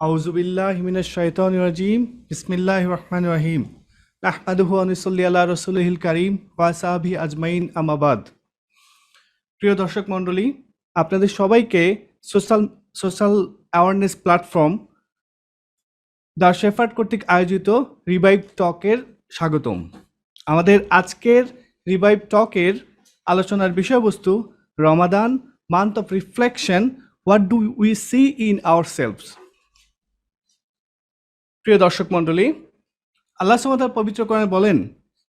আউযুবিল্লাহি মিনাশ শাইতানির রাজিম। বিসমিল্লাহির রহমানির রহিম। নাহমাদুহু ওয়া নুসাল্লি আলা রাসূলিহিল কারীম ওয়া আসহাবিহি আজমাইন, আম্মা বাদ। প্রিয় দর্শক মণ্ডলী, আপনাদের সবাইকে social social awareness platform the shepherd কর্তৃক আয়োজিত রিভাইভ টকের স্বাগতম। আমাদের আজকের রিভাইভ টকের আলোচনার বিষয়বস্তু Ramadan, month of reflection, what do we see in ourselves. প্রিয় দর্শক মণ্ডলী, আল্লাহ সুবহানাহু ওয়া তাআলা পবিত্র কোরআনে বলেন,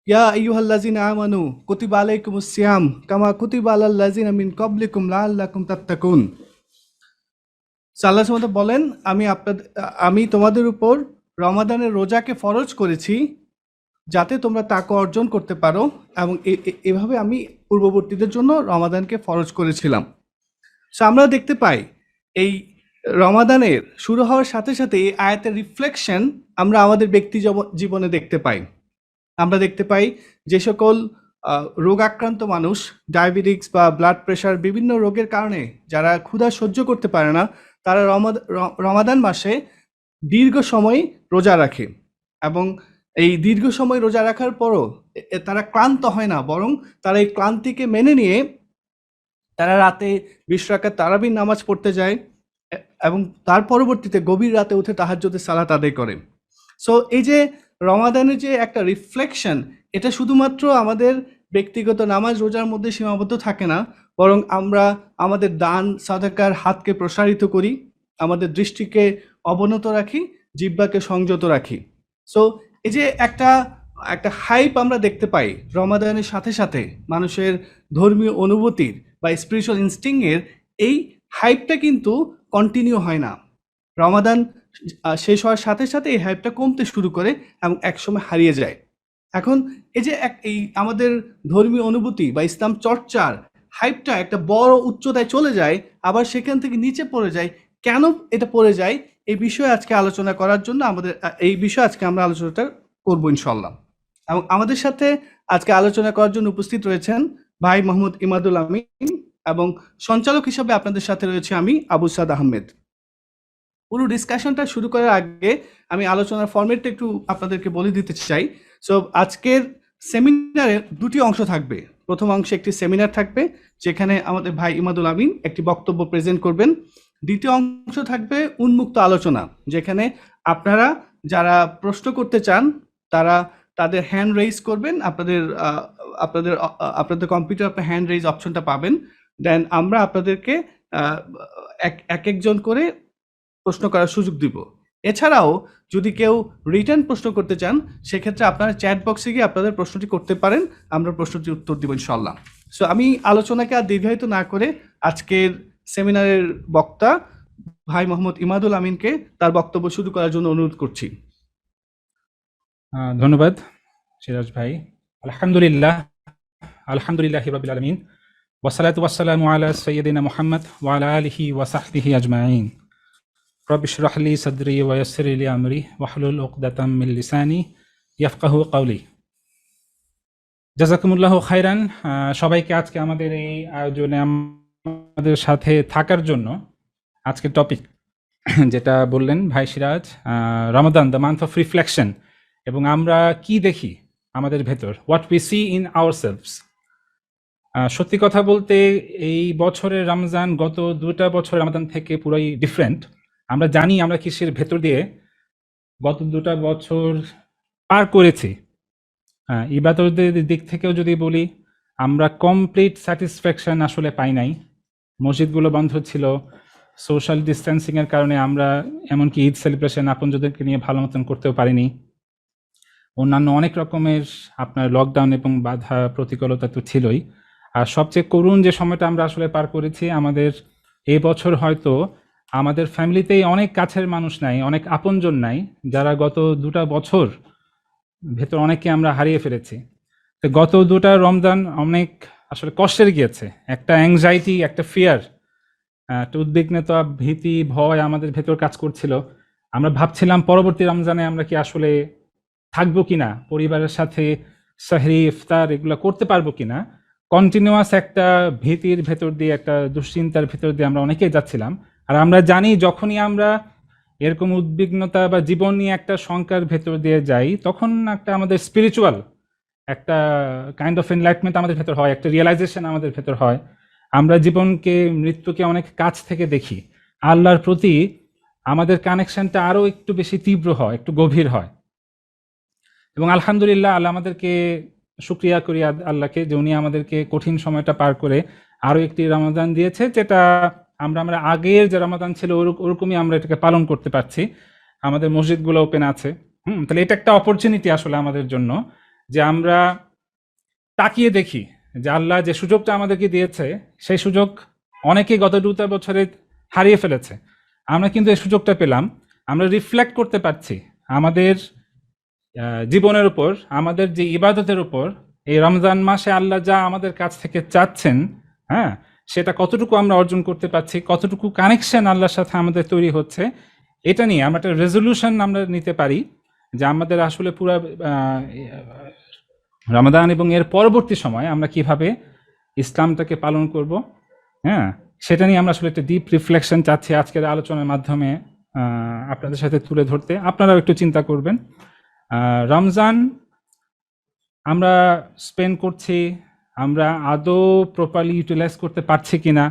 ইয়া আইয়ুহাল্লাযিনা আমানু কুতিবা আলাইকুমুস সিয়াম কামা কুতিবা আলাল লাযিনা মিন ক্বাবলিকুম লাআল্লাকুম তাত্তাকুন। আল্লাহ সুবহানাহু ওয়া তাআলা বলেন, আমি তোমাদের উপর রমাদানের রোজাকে ফরজ করেছি যাতে তোমরা তাকওয়া অর্জন করতে পারো, এবং এভাবে আমি পূর্ববর্তীদের জন্য রমাদানকে ফরজ করেছিলাম। আমরা দেখতে পাই এই রমাদানের শুরু হওয়ার সাথে সাথে এই আয়াতের রিফ্লেকশন আমরা আমাদের ব্যক্তি জীবনে দেখতে পাই। আমরা দেখতে পাই যে সকল রোগ আক্রান্ত মানুষ, ডায়াবেটিক্স বা ব্লাড প্রেশার, বিভিন্ন রোগের কারণে যারা ক্ষুধা সহ্য করতে পারে না, তারা রমাদান মাসে দীর্ঘ সময় রোজা রাখে, এবং এই দীর্ঘ সময় রোজা রাখার পরও তারা ক্লান্ত হয় না, বরং তারা এই ক্লান্তিকে মেনে নিয়ে তারা রাতে 20 রাকাত তারাবির নামাজ পড়তে যায় এবং তার পরবর্তীতে গভীর রাতে উঠে তাহাজ্জুদের সালাত আদায় করে। সো এই যে রমাদানের যে একটা রিফ্লেকশন, এটা শুধুমাত্র আমাদের ব্যক্তিগত নামাজ রোজার মধ্যে সীমাবদ্ধ থাকে না, বরং আমরা আমাদের দান সাদাকার হাতকে প্রসারিত করি, আমাদের দৃষ্টিকে অবনত রাখি, জিহ্বাকে সংযত রাখি। সো এই যে একটা হাইপ আমরা দেখতে পাই রমাদানের সাথে সাথে মানুষের ধর্মীয় অনুভূতির বা স্পিরিচুয়াল ইনস্টিংয়ের, এই হাইপটা কিন্তু কন্টিনিউ হয় না। রমাদান শেষ হওয়ার সাথে সাথে এই হাইপটা কমতে শুরু করে এবং একসময় হারিয়ে যায়। এখন এই যে এই আমাদের ধর্মীয় অনুভূতি বা ইসলাম চর্চার হাইপটা একটা বড় উচ্চতায় চলে যায়, আবার সেখান থেকে নিচে পড়ে যায়। কেন এটা পড়ে যায়, এই বিষয়ে আজকে আলোচনা করার জন্য এই বিষয়ে আজকে আমরা আলোচনাটা করবো ইনশাল্লাহ। এবং আমাদের সাথে আজকে আলোচনা করার জন্য উপস্থিত রয়েছেন ভাই মোহাম্মদ ইমাদুল আমিন, এবং সঞ্চালক হিসাবে আপনাদের সাথে রয়েছে আমি, আবু সাদ আহমেদ। পুরো ডিসকাশনটা শুরু করার আগে আমি আলোচনার ফরম্যাটটা একটু আপনাদেরকে বলে দিতে চাই। সো আজকের সেমিনারের দুটি অংশ থাকবে। প্রথম অংশে একটি সেমিনার থাকবে, যেখানে আমাদের ভাই ইমাদুল আমিন একটি বক্তব্য প্রেজেন্ট করবেন। দ্বিতীয় অংশ থাকবে উন্মুক্ত আলোচনা, যেখানে আপনারা যারা প্রশ্ন করতে চান তারা তাদের হ্যান্ড রেইজ করবেন। আপনাদের কম্পিউটার আপনার হ্যান্ড রেইজ অপশনটা পাবেন। দেন আমরা আপনাদেরকে এক একজন করে প্রশ্ন করার সুযোগ দিব। এছাড়াও যদি কেউ রিটার্ন প্রশ্ন করতে চান, সেক্ষেত্রে আপনারা চ্যাট বক্সে গিয়ে আপনাদের প্রশ্নটি করতে পারেন, আমরা প্রশ্নটির উত্তর দিব ইনশাল্লাহ। সো আমি আলোচনাকে আর দীর্ঘায়িত না করে আজকের সেমিনারের বক্তা ভাই মোহাম্মদ ইমাদুল আমিনকে তার বক্তব্য শুরু করার জন্য অনুরোধ করছি। ধন্যবাদ সিরাজ ভাই। আলহামদুলিল্লাহ রাব্বিল আলামিন, ওয়াসসালাতু ওয়াসসালামু আলা সাইয়্যিদিনা মুহাম্মদ ওয়া আলা আলিহি ওয়া সাহবিহি আজমাইন। রব্বি ইশরাহ লি সাদরি ওয়া ইয়াসসির লি আমরি ওয়াহলুল উকদাতাম মিন লিসানি ইয়াফকাহু কওলি। জাযাকুমুল্লাহু খাইরান। সবাইকে আজকে আমাদের এই আয়োজনে আমাদের সাথে থাকার জন্য আজকের টপিক যেটা বললেন ভাই সিরাজ, রমাদান দ্য মান্থ অফ রিফ্লেকশন, এবং আমরা কি দেখি আমাদের ভেতর, what we see in ourselves. সত্যি কথা বলতে এই বছরের রমজান গত 2টা বছর রমাদান থেকে পুরাই ডিফারেন্ট। আমরা জানি আমরা কিসের ভেতর দিয়ে গত 2টা বছর পার করেছি। ইবাদতের দিক থেকেও যদি বলি, আমরা কমপ্লিট স্যাটিসফ্যাকশন আসলে পাই নাই। মসজিদগুলো বন্ধ ছিল, সোশ্যাল ডিস্টেন্সিংয়ের কারণে আমরা এমনকি ঈদ সেলিব্রেশন আপনজনদেরকে নিয়ে ভালো মতন করতেও পারিনি। অন্যান্য অনেক রকমের আপনার লকডাউন এবং বাধা প্রতিকূলতা তো ছিলই। আর সবচেয়ে করুণ যে সময়টা আমরা আসলে পার করেছি, আমাদের এই বছর হয়তো আমাদের ফ্যামিলিতেই অনেক কাছের মানুষ নাই, অনেক আপনজন নাই, যারা গত 2টা বছর ভেতর অনেককে আমরা হারিয়ে ফেলেছি। তো গত 2টা রমজান অনেক আসলে কষ্টের গিয়েছে। একটা অ্যাংজাইটি, একটা ফিয়ার, একটা উদ্বিগ্নতা, ভীতি, ভয় আমাদের ভেতর কাজ করছিল। আমরা ভাবছিলাম পরবর্তী রমজানে আমরা কি আসলে থাকবো কিনা, পরিবারের সাথে সাহরি ইফতার এগুলো করতে পারবো কিনা। কন্টিনিউয়াস একটা ভীতির ভেতর দিয়ে, একটা দুশ্চিন্তার ভেতর দিয়ে আমরা অনেকেই যাচ্ছিলাম। আর আমরা জানি যখনই আমরা এরকম উদ্বিগ্নতা বা জীবন নিয়ে একটা শঙ্কার ভেতর দিয়ে যাই, তখন একটা আমাদের স্পিরিচুয়াল একটা কাইন্ড অফ এনলাইটমেন্ট আমাদের ভেতর হয়, একটা রিয়েলাইজেশন আমাদের ভেতর হয়। আমরা জীবনকে, মৃত্যুকে অনেক কাছ থেকে দেখি। আল্লাহর প্রতি আমাদের কানেকশনটা আরো একটু বেশি তীব্র হয়, একটু গভীর হয়। এবং আলহামদুলিল্লাহ, আল্লাহ আমাদেরকে, শুক্রিয়া করি আল্লাহকে যে উনি আমাদেরকে কঠিন সময়টা পার করে আরো একটি রমাদান দিয়েছে, যেটা আমরা আগের যে রমাদান ছিল ওরকমই আমরা এটাকে পালন করতে পারছি। আমাদের মসজিদগুলো ওপেন আছে। তাহলে এটা একটা অপরচুনিটি আসলে আমাদের জন্য, যে আমরা তাকিয়ে দেখি যে আল্লাহ যে সুযোগটা আমাদেরকে দিয়েছে, সেই সুযোগ অনেকেই গত 2 বছরে হারিয়ে ফেলেছে। আমরা কিন্তু এই সুযোগটা পেলাম। আমরা রিফ্লেক্ট করতে পারছি আমাদের জীবনের উপর, আমাদের যে ইবাদতের উপর। এই রমজান মাসে আল্লাহ যা আমাদের কাছ থেকে চাচ্ছেন, হ্যাঁ, সেটা কতটুকু আমরা অর্জন করতে পারছি, কতটুকু কানেকশন আল্লাহর সাথে আমাদের তৈরি হচ্ছে, এটা নিয়ে আমরা একটা রেজলিউশন আমরা নিতে পারি যে আমাদের আসলে পুরো রমাদান এবং এর পরবর্তী সময় আমরা কিভাবে ইসলামটাকে পালন করব। হ্যাঁ, সেটা নিয়ে আমরা আসলে একটা ডিপ রিফ্লেকশন চাচ্ছি আজকের আলোচনার মাধ্যমে আপনাদের সাথে তুলে ধরতে। আপনারাও একটু চিন্তা করবেন, রমজান আমরা স্পেন্ড করছি, আমরা আদৌ প্রপারলি ইউটিলাইজ করতে পারছি কিনা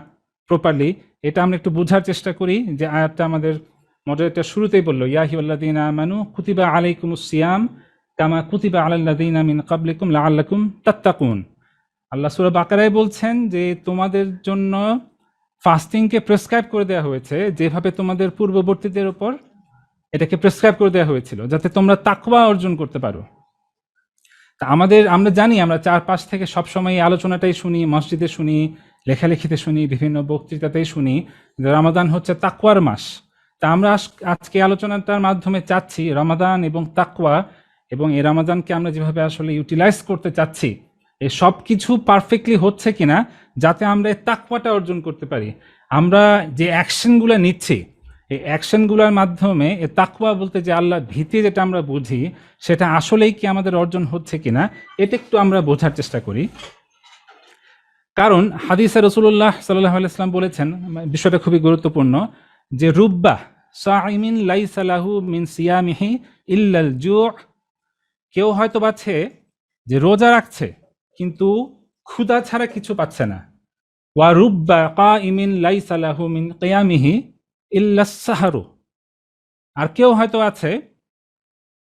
প্রপারলি, এটা আমরা একটু বোঝার চেষ্টা করি। যে আয়াতটা আমাদের মডারেটর শুরুতেই বললো, ইয়া আইয়ুহাল্লাযীনা আমানু কুতিবা আলাইকুমুস সিয়াম কামা কুতিবা আলাল্লাযীনা মিন ক্বাবলিকুম লাআল্লাকুম তাত্তাকুন। আল্লাহ সূরা বাকারায় বলছেন যে তোমাদের জন্য ফাস্টিংকে প্রেসক্রাইব করে দেওয়া হয়েছে যেভাবে তোমাদের পূর্ববর্তীদের উপর এটাকে প্রেসক্রাইব করে দেওয়া হয়েছিল, যাতে তোমরা তাকওয়া অর্জন করতে পারো। তা আমরা জানি, আমরা চারপাশ থেকে সবসময় এই আলোচনাটাই শুনি, মসজিদে শুনি, লেখালেখিতে শুনি, বিভিন্ন বক্তৃতাতেই শুনি যে রমাদান হচ্ছে তাকওয়ার মাস। তা আমরা আজকে আলোচনাটার মাধ্যমে চাচ্ছি রমাদান এবং তাকওয়া, এবং এই রমাদানকে আমরা যেভাবে আসলে ইউটিলাইজ করতে চাচ্ছি, এই সব কিছু পারফেক্টলি হচ্ছে কিনা, যাতে আমরা এই তাকওয়াটা অর্জন করতে পারি। আমরা যে অ্যাকশনগুলো নিচ্ছি, এই অ্যাকশনগুলোর মাধ্যমে এই তাকওয়া বলতে যে আল্লাহর ভীতি যেটা আমরা বুঝি, সেটা আসলেই কি আমাদের অর্জন হচ্ছে কিনা, এটা একটু আমরা বোঝার চেষ্টা করি। কারণ হাদিসে রাসূলুল্লাহ সাল্লাল্লাহু আলাইহি ওয়াসাল্লাম বলেছেন, বিষয়টা খুবই গুরুত্বপূর্ণ, যে রুব্বা সাইমিন লাইসা লাহু মিন সিয়ামিহি ইল্লাল জু'। কেউ হয়তো পাচ্ছে যে রোজা রাখছে কিন্তু ক্ষুধা ছাড়া কিছু পাচ্ছে না। ওয়া রুব্বা কাইমিন লাইসা লাহু মিন কিয়ামিহি ইল্লাস সাহরু। আর কেউ হয়তো আছে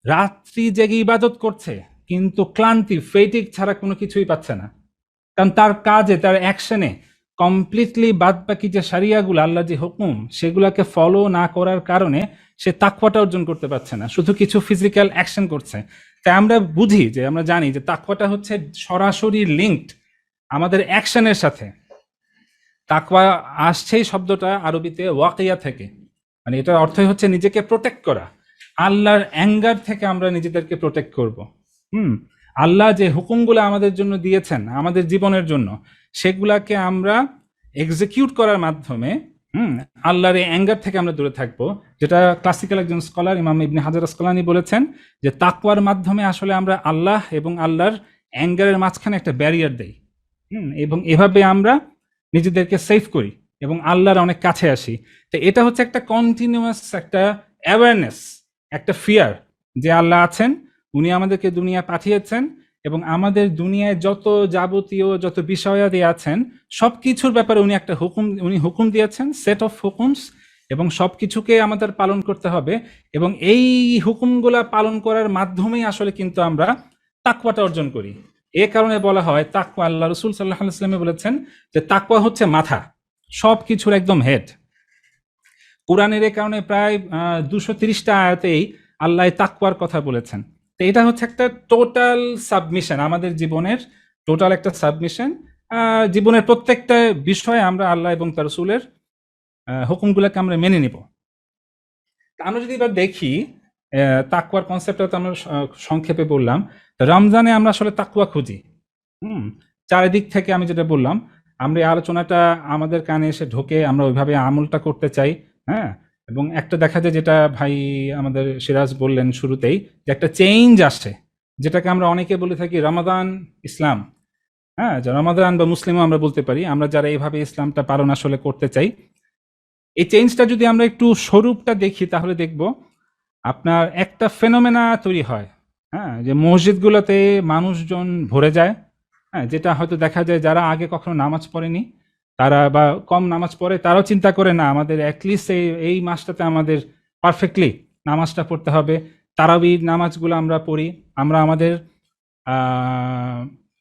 রাত্রি জেগে ইবাদত করছে কিন্তু ক্লান্তি, ফেটিক ছাড়া কোনো কিছুই পাচ্ছে না। কারণ তার কাজে, তার অ্যাকশনে কমপ্লিটলি বাদ বাকি যে শারিয়াগুলো, আল্লাহ যে হুকুম, সেগুলোকে ফলো না করার কারণে সে তাকওয়াটা অর্জন করতে পারছে না, শুধু কিছু ফিজিক্যাল অ্যাকশন করছে। তাই আমরা বুঝি, যে আমরা জানি যে তাকওয়াটা হচ্ছে সরাসরি লিঙ্কড আমাদের অ্যাকশনের সাথে। তাকওয়া আসছেই শব্দটা আরবিতে ওয়াকিয়া থেকে, মানে এটার অর্থই হচ্ছে নিজেকে প্রোটেক্ট করা। আল্লাহর অ্যাঙ্গার থেকে আমরা নিজেদেরকে প্রোটেক্ট করব। আল্লাহ যে হুকুমগুলো আমাদের জন্য দিয়েছেন আমাদের জীবনের জন্য, সেগুলাকে আমরা এক্সিকিউট করার মাধ্যমে আল্লাহর এই অ্যাঙ্গার থেকে আমরা দূরে থাকবো। যেটা ক্লাসিক্যাল একজন স্কলার ইমাম ইবনে হাজার আসকালানী বলেছেন, যে তাকওয়ার মাধ্যমে আসলে আমরা আল্লাহ এবং আল্লাহর অ্যাঙ্গারের মাঝখানে একটা ব্যারিয়ার দেই, এবং এভাবে আমরা নিজেদেরকে সেভ করি এবং আল্লাহর অনেক কাছে আসি। তো এটা হচ্ছে একটা কন্টিনিউয়াস একটা অ্যাওয়ারনেস, একটা ফিয়ার যে আল্লাহ আছেন, উনি আমাদেরকে দুনিয়া পাঠিয়েছেন, এবং আমাদের দুনিয়ায় যত যাবতীয় যত বিষয়াদি আছেন সব কিছুর ব্যাপারে উনি হুকুম দিয়েছেন, সেট অফ হুকুমস, এবং সব কিছুকে আমাদের পালন করতে হবে। এবং এই হুকুমগুলা পালন করার মাধ্যমেই আসলে কিন্তু আমরা তাকওয়াটা অর্জন করি। এ কারণে বলা হয় তাকওয়া, আল্লাহ রাসূল সাল্লাল্লাহু আলাইহি ওয়াসাল্লাম বলেছেন যে তাকওয়া হচ্ছে মাথা, সব কিছুর একদম হেড। কোরআনের এ কারণে প্রায় 230টা আয়াতেই আল্লাহ তাকওয়ার কথা বলেছেন। তো এটা হচ্ছে একটা টোটাল সাবমিশন, আমাদের জীবনের টোটাল একটা সাবমিশন। জীবনের প্রত্যেকটা বিষয়ে আমরা আল্লাহ এবং তার রাসূলের হুকুমগুলোকে আমরা মেনে নিব। আমরা যদি এবার দেখি তাকওয়ার কনসেপ্টটা তো আমরা সংক্ষেপে বললাম। রমজানে আমরা আসলে তাকওয়া খুঁজি, চারিদিক থেকে আমি যেটা বললাম, আমরা এই আলোচনাটা আমাদের কানে এসে ঢোকে, আমরা ওইভাবে আমলটা করতে চাই। হ্যাঁ, এবং একটা দেখা যায়, যেটা ভাই আমাদের সিরাজ বললেন শুরুতেই, যে একটা চেঞ্জ আসছে, যেটাকে আমরা অনেকে বলে থাকি রমাদান ইসলাম। হ্যাঁ, রমাদান বা মুসলিমও আমরা বলতে পারি, আমরা যারা এইভাবে ইসলামটা পালন আসলে করতে চাই। এই চেঞ্জটা যদি আমরা একটু স্বরূপটা দেখি তাহলে দেখব আপনার একটা ফেনোমেনা তৈরি হয়, হ্যাঁ, যে মসজিদগুলোতে মানুষজন ভরে যায়, হ্যাঁ, যেটা হয়তো দেখা যায় যারা আগে কখনো নামাজ পড়েনি তারা বা কম নামাজ পড়ে তারাও চিন্তা করে না আমাদের অ্যাটলিস্ট এই মাসটাতে আমাদের পারফেক্টলি নামাজটা পড়তে হবে। তারাবি নামাজগুলো আমরা পড়ি, আমরা আমাদের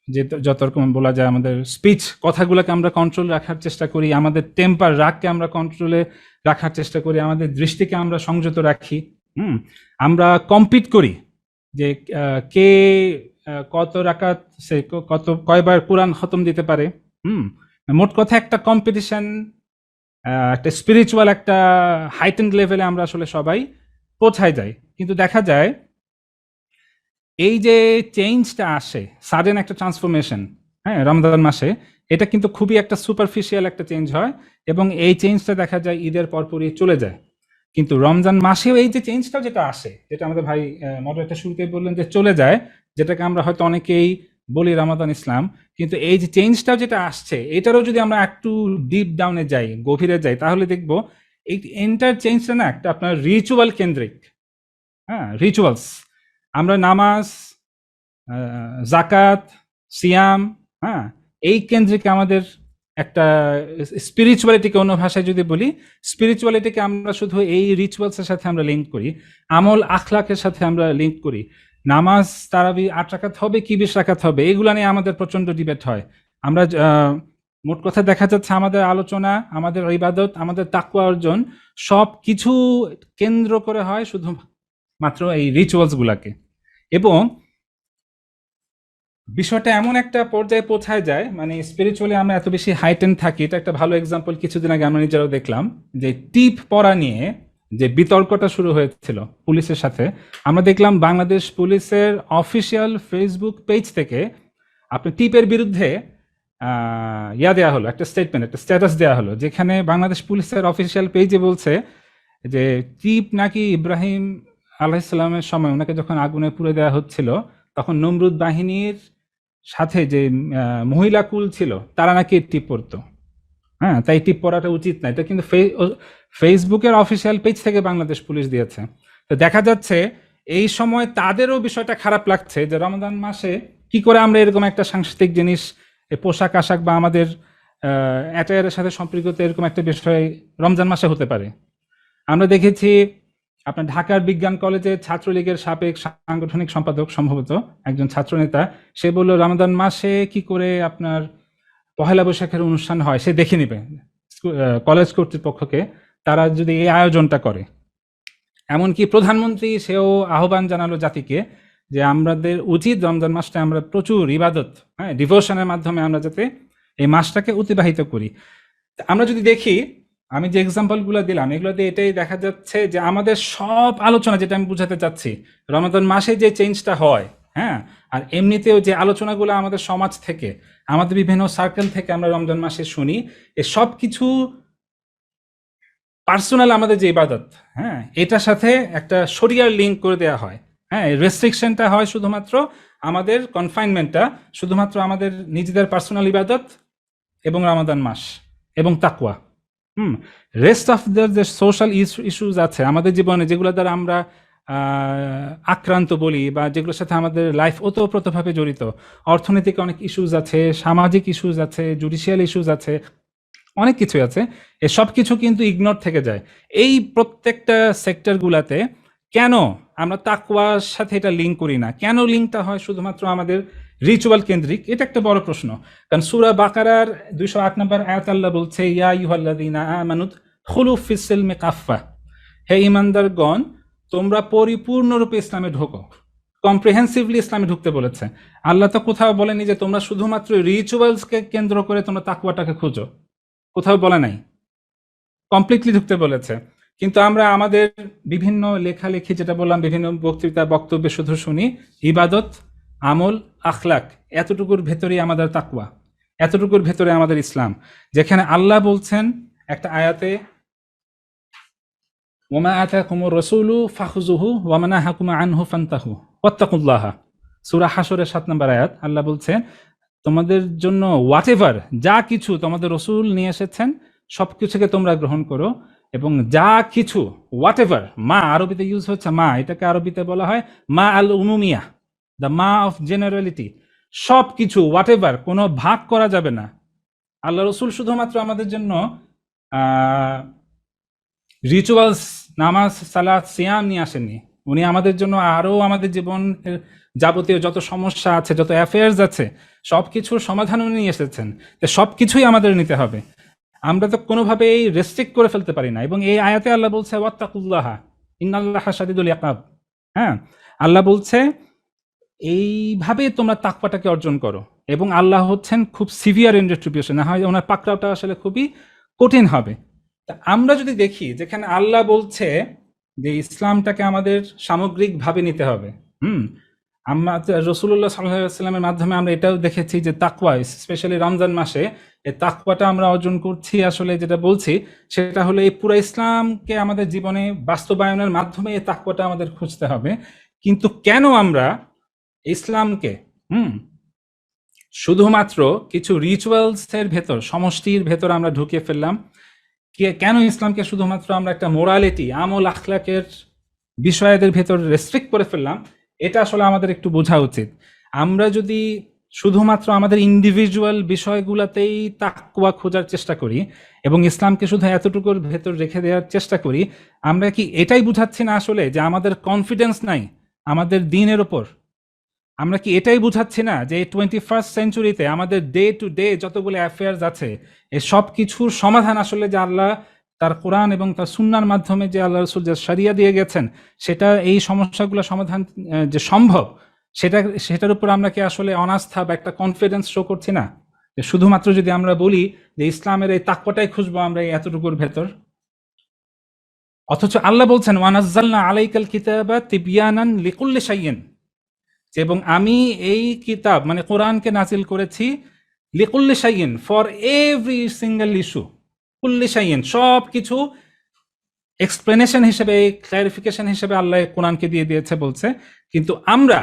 যে যত রকম বলা যায় আমাদের স্পিচ কথাগুলোকে আমরা কন্ট্রোল রাখার চেষ্টা করি, আমাদের টেম্পার রাগকে আমরা কন্ট্রোলে রাখার চেষ্টা করি, আমাদের দৃষ্টিকে আমরা সংযত রাখি। আমরা কম্পিট করি যে কে কত রাকাত সে কত কয়বার কোরআন খতম দিতে পারে। মোট কথা একটা কম্পিটিশন, একটা স্পিরিচুয়াল একটা হাইটেন্ড লেভেলে আমরা আসলে সবাই পৌঁছায় যাই। কিন্তু দেখা যায় এই যে চেঞ্জটা আসে, সাডেন একটা ট্রান্সফরমেশন, হ্যাঁ, রমজান মাসে, এটা কিন্তু খুবই একটা সুপারফিশিয়াল একটা চেঞ্জ হয় এবং এই চেঞ্জটা দেখা যায় ঈদের পরপরই চলে যায়। কিন্তু রমজান মাসেও এই যে চেঞ্জটাও যেটা আসে, যেটা আমাদের ভাই মডারেটর শুরুতেই বললেন যে চলে যায়, যেটাকে আমরা হয়তো অনেকেই বলি রমাদান ইসলাম, কিন্তু এই যে চেঞ্জটাও যেটা আসছে এটারও যদি আমরা একটু ডিপ ডাউনে যাই, গভীরে যাই, তাহলে দেখব এই এন্টার চেঞ্জটা না একটা আপনার রিচুয়াল কেন্দ্রিক। হ্যাঁ, রিচুয়ালস, আমরা নামাজ, জাকাত, সিয়াম, হ্যাঁ, এই কেন্দ্রিক আমাদের একটা স্পিরিচুয়ালিটিকে, অন্য ভাষায় যদি বলি স্পিরিচুয়ালিটিকে আমরা শুধু এই রিচুয়ালসের সাথে আমরা লিঙ্ক করি, আমল আখলাকের সাথে আমরা লিঙ্ক করি। নামাজ তারাবি 8 রাকাত হবে কি 20 রাকাত হবে, এগুলা নিয়ে আমাদের প্রচন্ড ডিবেট হয়। আমরা মোট কথা দেখা যাচ্ছে আমাদের আলোচনা, আমাদের ইবাদত, আমাদের তাকওয়া অর্জন সব কিছু কেন্দ্র করে হয় শুধু মাত্র এই রিচুয়ালস গুলাকে। এবং বিষয়টা এমন একটা পর্যায়ে পৌঁছায় যায়, মানে স্পিরিচুয়ালি আমরা এত বেশি হাইটেন থাকি। এটা একটা ভালো এক্সাম্পল কিছুদিন আগে আমরা নিজেরাও দেখলাম, যে টিপ পড়া নিয়ে যে বিতর্কটা শুরু হয়েছিল পুলিশের সাথে। আমরা দেখলাম বাংলাদেশ পুলিশের অফিসিয়াল ফেসবুক পেজ থেকে আপনি টিপের বিরুদ্ধে ইয়া দেওয়া হলো, একটা স্টেটমেন্ট, একটা স্ট্যাটাস দেওয়া হলো, যেখানে বাংলাদেশ পুলিশের অফিসিয়াল পেজে বলছে যে টিপ নাকি ইব্রাহিম আলাইসাল্লামের সময় ওনাকে যখন আগুনে পুড়ে দেওয়া হচ্ছিল তখন নমরুদ বাহিনীর সাথে যে মহিলা কুল ছিল তারা নাকি টিপ পড়তো। হ্যাঁ, তাই টিপ পড়াটা উচিত না। এটা কিন্তু ফেসবুকের অফিসিয়াল পেজ থেকে বাংলাদেশ পুলিশ দিয়েছে। তো দেখা যাচ্ছে এই সময় তাদেরও বিষয়টা খারাপ লাগছে যে রমজান মাসে কি করে আমরা এরকম একটা সাংস্কৃতিক জিনিস, পোশাক আশাক বা আমাদের অ্যাটায়ারের সাথে সম্পর্কিত এরকম একটা বিষয় রমজান মাসে হতে পারে। আমরা দেখেছি আপনার ঢাকার বিজ্ঞান কলেজের ছাত্রলীগের সাবেক সাংগঠনিক সম্পাদক, সম্ভবত একজন ছাত্রনেতা, সে বলল রমাদান মাসে কি করে আপনার পহেলা বৈশাখের অনুষ্ঠান হয় সে দেখে নিবে কলেজ কর্তৃপক্ষকে, তারা যদি এই আয়োজনটা করে। এমনকি প্রধানমন্ত্রী সেও আহ্বান জানালো জাতিকে যে আমাদের উচিত রমজান মাসটা আমরা প্রচুর ইবাদত, হ্যাঁ, ডিভোশনের মাধ্যমে আমরা যাতে এই মাসটাকে অতিবাহিত করি। আমরা যদি দেখি, আমি যে এক্সাম্পলগুলো দিলাম এগুলো দিয়ে এটাই দেখা যাচ্ছে যে আমাদের সব আলোচনা, যেটা আমি বুঝাতে চাচ্ছি, রমাদান মাসে যে চেঞ্জটা হয়, হ্যাঁ, আর এমনিতেও যে আলোচনাগুলো আমাদের সমাজ থেকে, আমাদের বিভিন্ন সার্কেল থেকে আমরা রমজান মাসে শুনি, এ সব কিছু পার্সোনাল আমাদের যে ইবাদত, হ্যাঁ, এটার সাথে একটা শরিয়ার লিঙ্ক করে দেওয়া হয়। হ্যাঁ, রেস্ট্রিকশনটা হয় শুধুমাত্র আমাদের, কনফাইনমেন্টটা শুধুমাত্র আমাদের নিজেদের পার্সোনাল ইবাদত এবং রমাদান মাস এবং তাকওয়া। রেস্ট অফ যে সোশ্যাল ইস্যুজ আছে আমাদের জীবনে, যেগুলো দ্বারা আমরা আক্রান্ত বলি বা যেগুলোর সাথে আমাদের লাইফ ওতপ্রোতভাবে জড়িত, অর্থনৈতিক অনেক ইস্যুজ আছে, সামাজিক ইস্যুজ আছে, জুডিশিয়াল ইস্যুজ আছে, অনেক কিছু আছে, এসব কিছু কিন্তু ইগনোর থেকে যায়। এই প্রত্যেকটা সেক্টরগুলাতে কেন আমরা তাকওয়ার সাথে এটা লিঙ্ক করি না? কেন লিঙ্কটা হয় শুধুমাত্র আমাদের রিচুয়াল কেন্দ্রিক? এটা একটা বড় প্রশ্ন। কারণ সূরা বাকারার 208 নম্বর আয়াত আল্লাহ বলছে, ইয়া আইয়ুহাল্লাযীনা আমানু দুখুলু ফিস সিলমি কাফফা, হে ঈমানদারগণ তোমরা পরিপূর্ণরূপে ইসলামে ঢোকো। কম্প্রিহেন্সিভলি ইসলামে ঢুকতে বলেছে। আল্লাহ তো কোথাও বলেনি যে তোমরা শুধুমাত্র রিচুয়ালসকে কেন্দ্র করে তোমরা তাকওয়াটাকে খুঁজো, কোথাও বলে নাই, কমপ্লিটলি ঢুকতে বলেছে। কিন্তু আমরা আমাদের বিভিন্ন লেখালেখি, যেটা বললাম, বিভিন্ন বক্তৃতা বক্তব্যে শুধু শুনি ইবাদত, আমল, আখলাক, এতটুকুর ভেতরেই আমাদের তাকওয়া, এতটুকুর ভেতরে আমাদের ইসলাম। যেখানে আল্লাহ বলছেন একটা আয়াতে, ওমা আতাকুমুর রাসূলু ফাখুযুহু ওয়া মা নাহাকুম আনহু ফান্তাহু ওয়াত্তাকুল্লাহ, সূরা হাশরের 7 নম্বর আয়াত। আল্লাহ বলছেন তোমাদের জন্য হোয়াটএভার, যা কিছু তোমাদের রসুল নিয়ে এসেছেন সবকিছুকে তোমরা গ্রহণ করো, এবং যা কিছু হোয়াট এভার, মা আরবিতে ইউজ হচ্ছে, মা এটাকে আরবিতে বলা হয় মা আল উমুমিয়া, দ্য মা অফ জেনারেলিটি। সব কিছু হোয়াট এভার, কোনো ভাগ করা যাবে না। আল্লাহ রসুল শুধুমাত্র আমাদের জন্য রিচুয়ালস, নামাজ, সালাত, সিয়াম নিয়ে আসেননি। উনি আমাদের জন্য আরও আমাদের জীবনের যাবতীয় যত সমস্যা আছে, যত অ্যাফেয়ার্স আছে, সব কিছুর সমাধান উনি নিয়ে এসেছেন। তো সব কিছুই আমাদের নিতে হবে, আমরা তো কোনোভাবেই রেস্ট্রিক্ট করে ফেলতে পারি না। এবং এই আয়াতে আল্লাহ বলছে ওয়াত্তাকুল্লাহা ইন্নাল্লাহা শাদীদুল ইকাব। হ্যাঁ, আল্লাহ বলছে এইভাবে তোমরা তাকওয়াটাকে অর্জন করো, এবং আল্লাহ হচ্ছেন খুব সিভিয়ার ইন রেট্রিবিউশন, না হয় ওনার পাকড়াওটা আসলে খুবই কঠিন হবে। তা আমরা যদি দেখি যেখানে আল্লাহ বলছে যে ইসলামটাকে আমাদের সামগ্রিকভাবে নিতে হবে, আমরা রসুল্লাহ সাল্লামের মাধ্যমে আমরা এটাও দেখেছি যে তাকওয়া, স্পেশালি রমজান মাসে এই তাকওয়াটা আমরা অর্জন করছি। আসলে যেটা বলছি সেটা হলো এই পুরো ইসলামকে আমাদের জীবনে বাস্তবায়নের মাধ্যমে এই তাকওয়াটা আমাদের খুঁজতে হবে। কিন্তু কেন আমরা ইসলামকে শুধুমাত্র কিছু রিচুয়ালসের ভেতর, সমষ্টির ভেতর আমরা ঢুকিয়ে ফেললাম? কেন ইসলামকে শুধুমাত্র আমরা একটা মোরালিটি, আমল আখলাকের বিষয়দের ভেতর রেস্ট্রিক্ট করে ফেললাম? এটা আসলে আমাদের একটু বোঝা উচিত। আমরা যদি শুধুমাত্র আমাদের ইন্ডিভিজুয়াল বিষয়গুলোতেই তাকওয়া খোঁজার চেষ্টা করি এবং ইসলামকে শুধু এতটুকুর ভেতর রেখে দেওয়ার চেষ্টা করি, আমরা কি এটাই বুঝাচ্ছি না আসলে যে আমাদের কনফিডেন্স নাই আমাদের দ্বীনের ওপর? আমরা কি এটাই বুঝাচ্ছি না যে 21st সেঞ্চুরিতে আমাদের ডে টু ডে যতগুলো অ্যাফেয়ার্স আছে, এই সব কিছুর সমাধান আসলে যে আল্লাহ তার কোরআন এবং তার সুন্নার মাধ্যমে যে আল্লাহ রসুল যে শরিয়া দিয়ে গেছেন, সেটা এই সমস্যাগুলো সমাধান যে সম্ভব, সেটার উপর আমরা কি আসলে অনাস্থা বা একটা কনফিডেন্স শো করছি না? যে শুধুমাত্র যদি আমরা বলি যে ইসলামের এই তাকওয়াটাই খুঁজবো আমরা এই এতটুকুর ভেতর, অথচ আল্লাহ বলছেন ওয়ানাজ্জালনা আলাইকাল কিতাবা তিবয়ানান লিকুল্লি শাইইন, এবং আমি এই কিতাব মানে কোরআনকে নাজিল করেছি লিকুল্লি শাইইন, ফর এভরি সিঙ্গেল ইস্যু, কুল্লি শাইইন, সব কিছু এক্সপ্লেনেশন হিসেবে, ক্লারিফিকেশন হিসেবে আল্লাহ কোরআনকে দিয়ে দিয়েছে বলছে। কিন্তু আমরা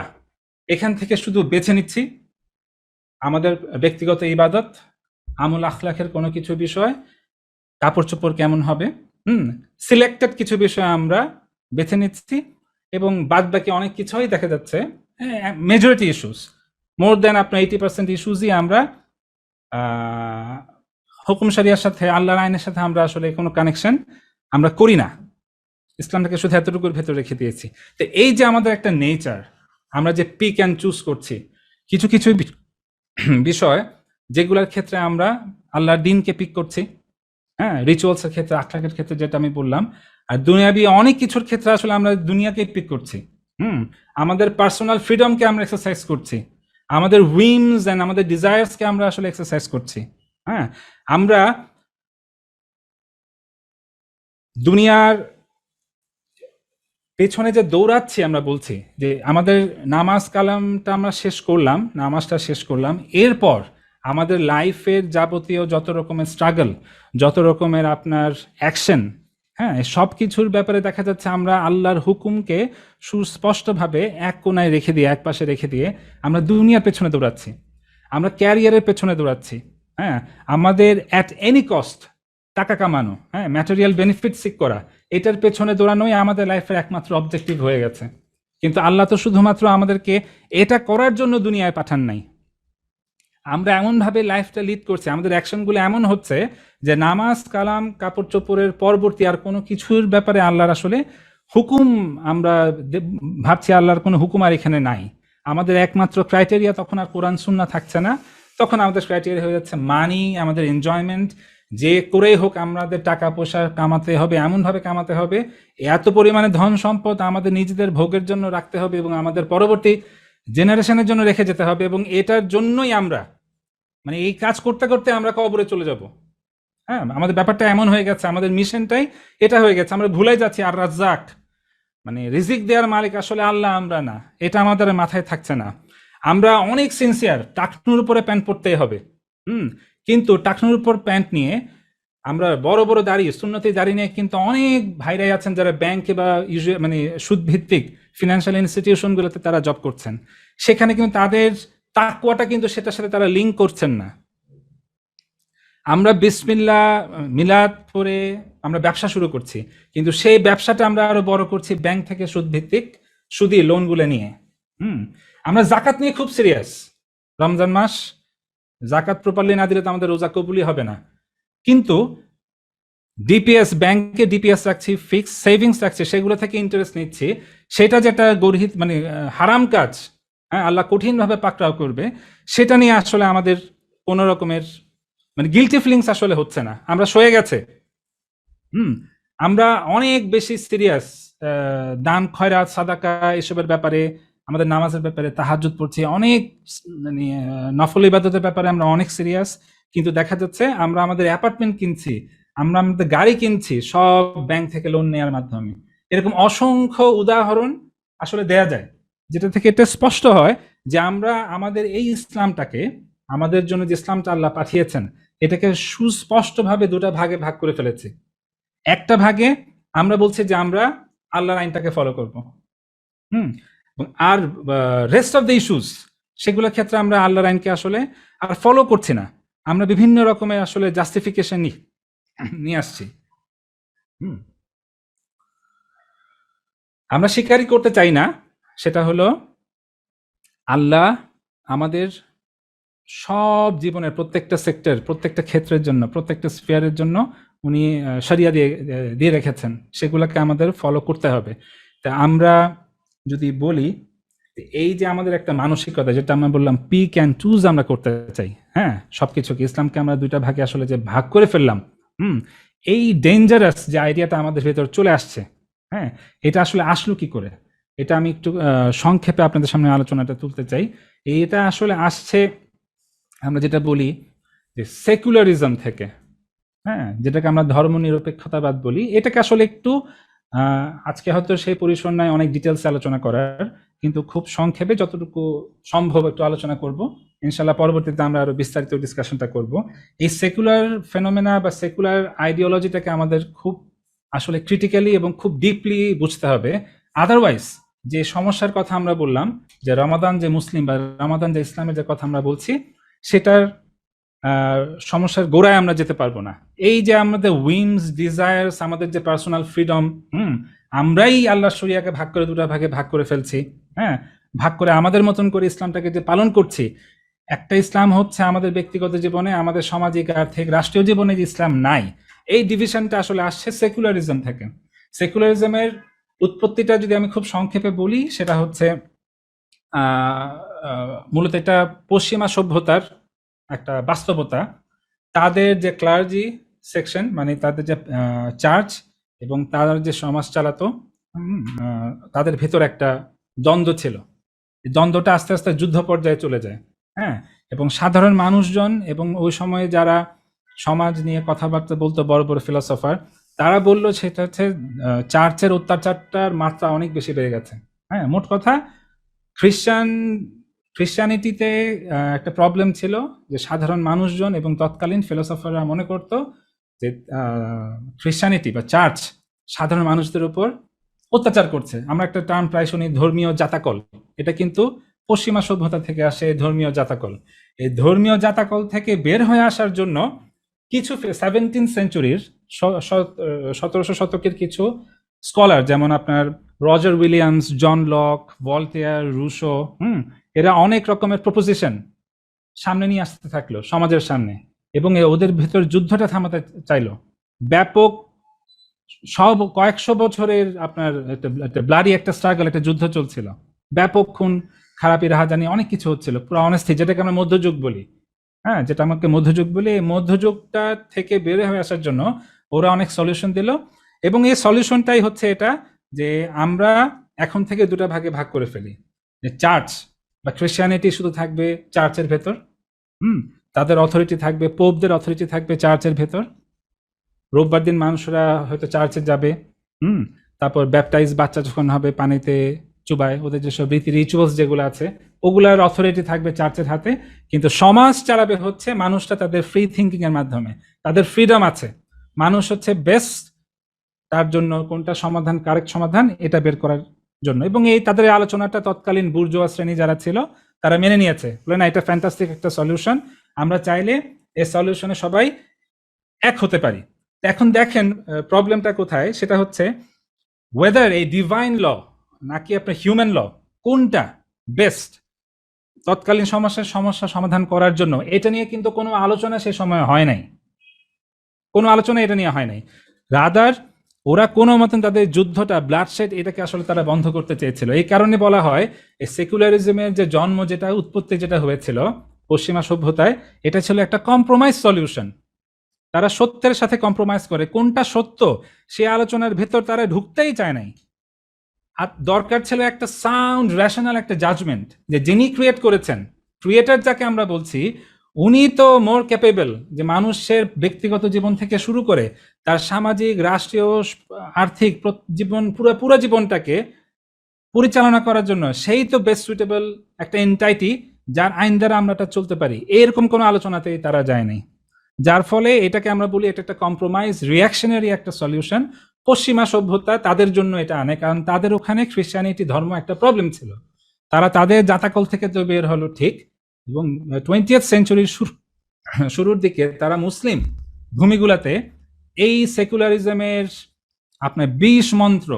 এখান থেকে শুধু বেছে নিচ্ছি আমাদের ব্যক্তিগত ইবাদত, আমল আখলাকের কোনো কিছু বিষয়, কাপড় চোপড় কেমন হবে, সিলেক্টেড কিছু বিষয় আমরা বেছে নিচ্ছি, এবং বাদ বাকি অনেক কিছুই দেখা যাচ্ছে মেজরিটি ইস্যুস, মোর দেন আপনার 80% ইস্যুসই আমরা হুকুম শরিয়ার সাথে, আল্লাহর আইনের সাথে আমরা আসলে কোনো কানেকশন আমরা করি না। ইসলামটাকে শুধু এতটুকুর ভেতর রেখে দিয়েছি। তো এই যে আমাদের একটা নেচার, আমরা যে পিক অ্যান্ড চুজ করছি কিছু কিছু বিষয়, যেগুলোর ক্ষেত্রে আমরা আল্লাহর দিনকে পিক করছি, হ্যাঁ, রিচুয়ালসের ক্ষেত্রে, আখলাকের ক্ষেত্রে যেটা আমি বললাম, আর দুনিয়াবি অনেক কিছুর ক্ষেত্রে আসলে আমরা দুনিয়াকে পিক করছি। আমাদের পার্সোনাল ফ্রিডমকে আমরা এক্সারসাইজ করছি, আমাদের উইমস অ্যান্ড আমাদের ডিজায়ার্সকে আমরা আসলে এক্সারসাইজ করছি। হ্যাঁ, আমরা দুনিয়ার পেছনে যে দৌড়াচ্ছি, আমরা বলছি যে আমাদের নামাজ কালামটা আমরা শেষ করলাম, নামাজটা শেষ করলাম, এরপর আমাদের লাইফের যাবতীয় যত রকমের স্ট্রাগল, যত রকমের আপনার অ্যাকশন, হ্যাঁ, সব কিছুর ব্যাপারে দেখা যাচ্ছে আমরা আল্লাহর হুকুমকে সুস্পষ্টভাবে এক কোনায় রেখে দিয়ে, এক পাশে রেখে দিয়ে আমরা দুনিয়ার পেছনে দৌড়াচ্ছি, আমরা ক্যারিয়ারের পেছনে দৌড়াচ্ছি। হ্যাঁ, আমাদের অ্যাট এনি কস্ট টাকা কামানো, হ্যাঁ, ম্যাটেরিয়াল বেনিফিট সিক করা, এটার পেছনে দৌড়ানোই আমাদের লাইফের একমাত্র অবজেক্টিভ হয়ে গেছে। কিন্তু আল্লাহ তো শুধুমাত্র আমাদেরকে এটা করার জন্য দুনিয়ায় পাঠান নাই। আমরা এমনভাবে লাইফটা লিড করছি, আমাদের অ্যাকশনগুলো এমন হচ্ছে যে নামাজ কালাম কাপড় চোপড়ের পরবর্তী আর কোনো কিছুর ব্যাপারে আল্লাহর আসলে হুকুম, আমরা ভাবছি আল্লাহর কোনো হুকুম আর এখানে নাই। আমাদের একমাত্র ক্রাইটেরিয়া তখন আর কোরআন সুন্নাহ থাকছে না, তখন আমাদের ক্রাইটেরিয়া হয়ে যাচ্ছে মানি, আমাদের এনজয়মেন্ট, যে করেই হোক আমাদের টাকা পয়সা কামাতে হবে, এমনভাবে কামাতে হবে, এত পরিমাণে ধন সম্পদ আমাদের নিজেদের ভোগের জন্য রাখতে হবে এবং আমাদের পরবর্তী জেনারেশনের জন্য রেখে যেতে হবে, এবং এটার জন্যই আমরা মানে এই কাজ করতে করতে আমরা কবরে চলে যাব। হ্যাঁ, আমাদের ব্যাপারটা এমন হয়ে গেছে, আমাদের মিশনটাই এটা হয়ে গেছে, আমরা ভুলে যাচ্ছি আর রাজ্জাক মানে রিজিক দেওয়ার মালিক আসলে আল্লাহ, আমরা না, এটা আমাদের মাথায় থাকছে না। আমরা অনেক সিনসিয়ার, টাকনুর উপরে প্যান্ট পরতেই হবে, কিন্তু টাকনুর উপর প্যান্ট নিয়ে আমরা বড় বড় দাড়ি, সুন্নতি দাড়ি নিয়ে কিন্তু অনেক ভাইরাই আছেন যারা ব্যাংকে বা মানে সুদভিত্তিক ফিনান্সিয়াল ইনস্টিটিউশনগুলোতে তারা জব করছেন, সেখানে কিন্তু তাদের তাকওয়াটা কিন্তু সেটার সাথে তারা লিঙ্ক করছেন না। আমরা বিসমিল্লাহ মিলাদ পড়ে আমরা ব্যবসা শুরু করছি, কিন্তু সেই ব্যবসাটা আমরা আরো বড় করছি ব্যাংক থেকে সুদ ভিত্তিক সুদী লোনগুলো নিয়ে। আমরা জাকাত নিয়ে খুব সিরিয়াস। রমজান মাস জাকাত প্রপারলি না দিলে তো আমাদের রোজা কবুলই হবে না। কিন্তু ডিপিএস, ব্যাংকে ডিপিএস রাখছি, ফিক্স সেভিংস রাখছি, সেগুলো থেকে ইন্টারেস্ট নিচ্ছি, সেটা যেটা গর্হিত মানে হারাম কাজ, হ্যাঁ, আল্লাহ কঠিনভাবে পাকড়াও করবে, সেটা নিয়ে আসলে আমাদের কোনো রকমের মানে গিলটি ফিলিংস আসলে হচ্ছে না, আমরা সয়ে গেছে। আমরা অনেক বেশি সিরিয়াস দান খয়রাত সাদাকা এসবের ব্যাপারে, আমাদের নামাজের ব্যাপারে, তাহাজ্জুদ পড়ছি, অনেক মানে নফল ইবাদতের ব্যাপারে আমরা অনেক সিরিয়াস। কিন্তু দেখা যাচ্ছে আমরা আমাদের অ্যাপার্টমেন্ট কিনছি, আমরা আমাদের গাড়ি কিনছি সব ব্যাংক থেকে লোন নেওয়ার মাধ্যমে। এরকম অসংখ্য উদাহরণ আসলে দেয়া যায়, যেটা থেকে এটা স্পষ্ট হয় যে আমরা আমাদের এই ইসলামটাকে, আমাদের জন্য যে ইসলামটা আল্লাহ পাঠিয়েছেন, এটাকে সুস্পষ্টভাবে দুটা ভাগে ভাগ করে ফেলেছি। একটা ভাগে আমরা বলছি যে আমরা আল্লাহর আইনটাকে ফলো করব, আর রেস্ট অফ দ্য ইস্যুস সেগুলোর ক্ষেত্রে আমরা আল্লাহর আইনকে আসলে আর ফলো করছি না, আমরা বিভিন্ন রকমের আসলে জাস্টিফিকেশন নিয়ে আসছি। আমরা স্বীকারই করতে চাই না, সেটা হলো আল্লাহ আমাদের সব জীবনের প্রত্যেকটা সেক্টর, প্রত্যেকটা ক্ষেত্রের জন্য, প্রত্যেকটা স্ফিয়ারের জন্য উনি শরিয়া দিয়ে রেখেছেন, সেগুলোকে আমাদের ফলো করতে হবে। তা আমরা যদি বলি এই যে আমাদের একটা মানসিকতা, যেটা আমরা বললাম পিক অ্যান্ড চুজ আমরা করতে চাই, হ্যাঁ, সবকিছুকে ইসলামকে আমরা দুইটা ভাগে আসলে যে ভাগ করে ফেললাম, এই ডেঞ্জারাস যে আইডিয়াটা আমাদের ভেতর চলে আসছে, হ্যাঁ, এটা আসলে আসলো কি করে, এটা আমি একটু সংক্ষেপে আপনাদের সামনে আলোচনাটা তুলতে চাই। এটা আসলে আসছে আমরা যেটা বলি যে সেকুলারিজম থেকে, হ্যাঁ, যেটাকে আমরা ধর্মনিরপেক্ষতাবাদ বলি। এটাকে আসলে একটু আজকে হয়তো সেই পরিসর নাই অনেক ডিটেলস আলোচনা করার, কিন্তু খুব সংক্ষেপে যতটুকু সম্ভব একটু আলোচনা করব। ইনশাল্লাহ পরবর্তীতে আমরা আরো বিস্তারিত ডিসকাশনটা করব। এই সেকুলার ফেনোমেনা বা সেকুলার আইডিওলজিটাকে আমাদের খুব আসলে ক্রিটিক্যালি এবং খুব ডিপলি বুঝতে হবে। আদারওয়াইজ যে সমস্যার কথা আমরা বললাম, যে রমাদান যে মুসলিম বা রমাদান যে ইসলামের যে কথা আমরা বলছি, সেটার সমস্যার গোড়ায় আমরা যেতে পারবো না। এই যে আমাদের উইমস, ডিজায়ার্স, আমাদের যে পার্সোনাল ফ্রিডম, আমরাই আল্লাহ শরিয়াকে ভাগ করে দুটা ভাগে ভাগ করে ফেলছি, হ্যাঁ, ভাগ করে আমাদের মতন করে ইসলামটাকে যে পালন করছি। একটা ইসলাম হচ্ছে আমাদের ব্যক্তিগত জীবনে, আমাদের সামাজিক, আর্থিক, রাষ্ট্রীয় জীবনে যে ইসলাম নাই, এই ডিভিশনটা আসলে আসছে সেকুলারিজম থেকে। সেকুলারিজমের উৎপত্তিটা যদি আমি খুব সংক্ষেপে বলি, সেটা হচ্ছে মূলত এটা পশ্চিমা সভ্যতার একটা বাস্তবতা। তাদের যে ক্লার্জি সেকশন, মানে তাদের যে চার্চ এবং তারা যে সমাজ চালাতো, তাদের ভেতর একটা দ্বন্দ্ব ছিল। দ্বন্দ্বটা আস্তে আস্তে যুদ্ধ পর্যায়ে চলে যায়, হ্যাঁ, এবং সাধারণ মানুষজন এবং ওই সময়ে যারা সমাজ নিয়ে কথাবার্তা বলতো, বড় বড় ফিলসফার, তারা বললো সেটা হচ্ছে চার্চের অত্যাচারটার মাত্রা অনেক বেশি বেড়ে গেছে। হ্যাঁ, মোট কথা খ্রিস্টানিটিতে একটা প্রবলেম ছিল যে সাধারণ মানুষজন এবং তৎকালীন ফিলোসফাররা মনে করত যে খ্রিস্টানিটি বা চার্চ সাধারণ মানুষদের উপর অত্যাচার করছে। আমরা একটা টার্ম প্রায় শুনি, ধর্মীয় জাতাকল। এটা কিন্তু পশ্চিমা সভ্যতা থেকে আসে, ধর্মীয় জাতাকল। এই ধর্মীয় জাতাকল থেকে বের হয়ে আসার জন্য কিছু 17th সেঞ্চুরির 1700 শতকের কিছু স্কলার, যেমন আপনার Roger Williams, John Locke, Voltaire, Rousseau, এরা অনেক রকমের প্রপোজিশন সামনে নিয়ে আসতে থাকলো সমাজের সামনে, এবং ওদের ভেতর যুদ্ধটা থামাতে চাইলো। ব্যাপক সব কয়েকশো বছরের আপনার একটা ব্লাডি একটা স্ট্রাগল, একটা যুদ্ধ চলছিল, ব্যাপক খুন খারাপি রাহাজানি অনেক কিছু হচ্ছিল, পুরো অনেস্টি, যেটাকে আমরা মধ্যযুগ বলি, হ্যাঁ, যেটা আমাকে মধ্যযুগ বলি। এই মধ্যযুগটা থেকে বের হয়ে আসার জন্য ওরা অনেক সলিউশন দিল, এবং এই সলিউশনটাই হচ্ছে এটা যে আমরা এখন থেকে দুটা ভাগে ভাগ করে ফেলি। যে চার্চ বা ক্রিশ্চিয়ানিটি শুধু থাকবে চার্চের ভেতর, তাদের অথরিটি থাকবে, পোপদের অথরিটি থাকবে চার্চের ভেতর। রোববার দিন মানুষরা হয়তো চার্চে যাবে, তারপর ব্যাপটাইজ বাচ্চা যখন হবে পানিতে চুবায়, ওদের যেসব রীতি রিচুয়ালস যেগুলো আছে, ওগুলার অথরিটি থাকবে চার্চের হাতে। কিন্তু সমাজ চালাবে হচ্ছে মানুষটা তাদের ফ্রি থিঙ্কিং এর মাধ্যমে, তাদের ফ্রিডম আছে, মানুষ হচ্ছে বেস্ট, তার জন্য কোনটা সমাধান, কারেক্ট সমাধান, এটা বের করার জন্য। এবং এই তাদের আলোচনাটা তৎকালীন বুর্জোয়া শ্রেণী যারা ছিল তারা মেনে নিয়েছে, বলে না এটা ফ্যান্টাস্টিক একটা সলিউশন, আমরা চাইলে এই সলিউশনে সবাই এক হতে পারি। এখন দেখেন প্রবলেমটা কোথায়, সেটা হচ্ছে ওয়েদার এই ডিভাইন ল নাকি আপনার হিউম্যান ল, কোনটা বেস্ট তৎকালীন সমস্যা সমাধান করার জন্য, এটা নিয়ে কিন্তু কোনো আলোচনা সে সময় হয় নাই, কোনো আলোচনা এটা নিয়ে হয় নাই। রাদার ওরা কোনো মতন তাদের যুদ্ধটা ব্লাডশেড এটাকে আসলে তারা বন্ধ করতে চেয়েছিল। এই কারণে বলা হয় এই সেকুলারিজমের যে জন্ম, যেটা উৎপত্তি যেটা হয়েছিল পশ্চিমা সভ্যতায়, এটা ছিল একটা কম্প্রোমাইজ সলিউশন। তারা সত্যের সাথে কম্প্রোমাইজ করে, কোনটা সত্য সে আলোচনার ভেতর তারা ঢুকতেই চায় নাই। আর দরকার ছিল একটা সাউন্ড রেশনাল একটা জাজমেন্ট, যে যিনি ক্রিয়েট করেছেন, ক্রিয়েটার যাকে আমরা বলছি, উনি তো মোর ক্যাপেবল যে মানুষের ব্যক্তিগত জীবন থেকে শুরু করে তার সামাজিক, রাষ্ট্রীয়, আর্থিক জীবন, পুরো জীবনটাকে পরিচালনা করার জন্য সেই তো বেস্ট সুইটেবল একটা এন্টাইটি, যার আইন দ্বারা আমরা এটা চলতে পারি। এরকম কোনো আলোচনাতেই তারা যায় নাই, যার ফলে এটাকে আমরা বলি এটা একটা কম্প্রোমাইজ রিয়াকশনারি একটা সলিউশন। পশ্চিমা সভ্যতা তাদের জন্য এটা আনে, কারণ তাদের ওখানে খ্রিস্টানিটি ধর্ম একটা প্রবলেম ছিল। তারা তাদের জাতাকল থেকে তো বের হলো ঠিক, এবং 20th সেঞ্চুরির শুরুর দিকে তারা মুসলিম ভূমিগুলাতে এই সেকুলারিজমের আপনার 20 মন্ত্র,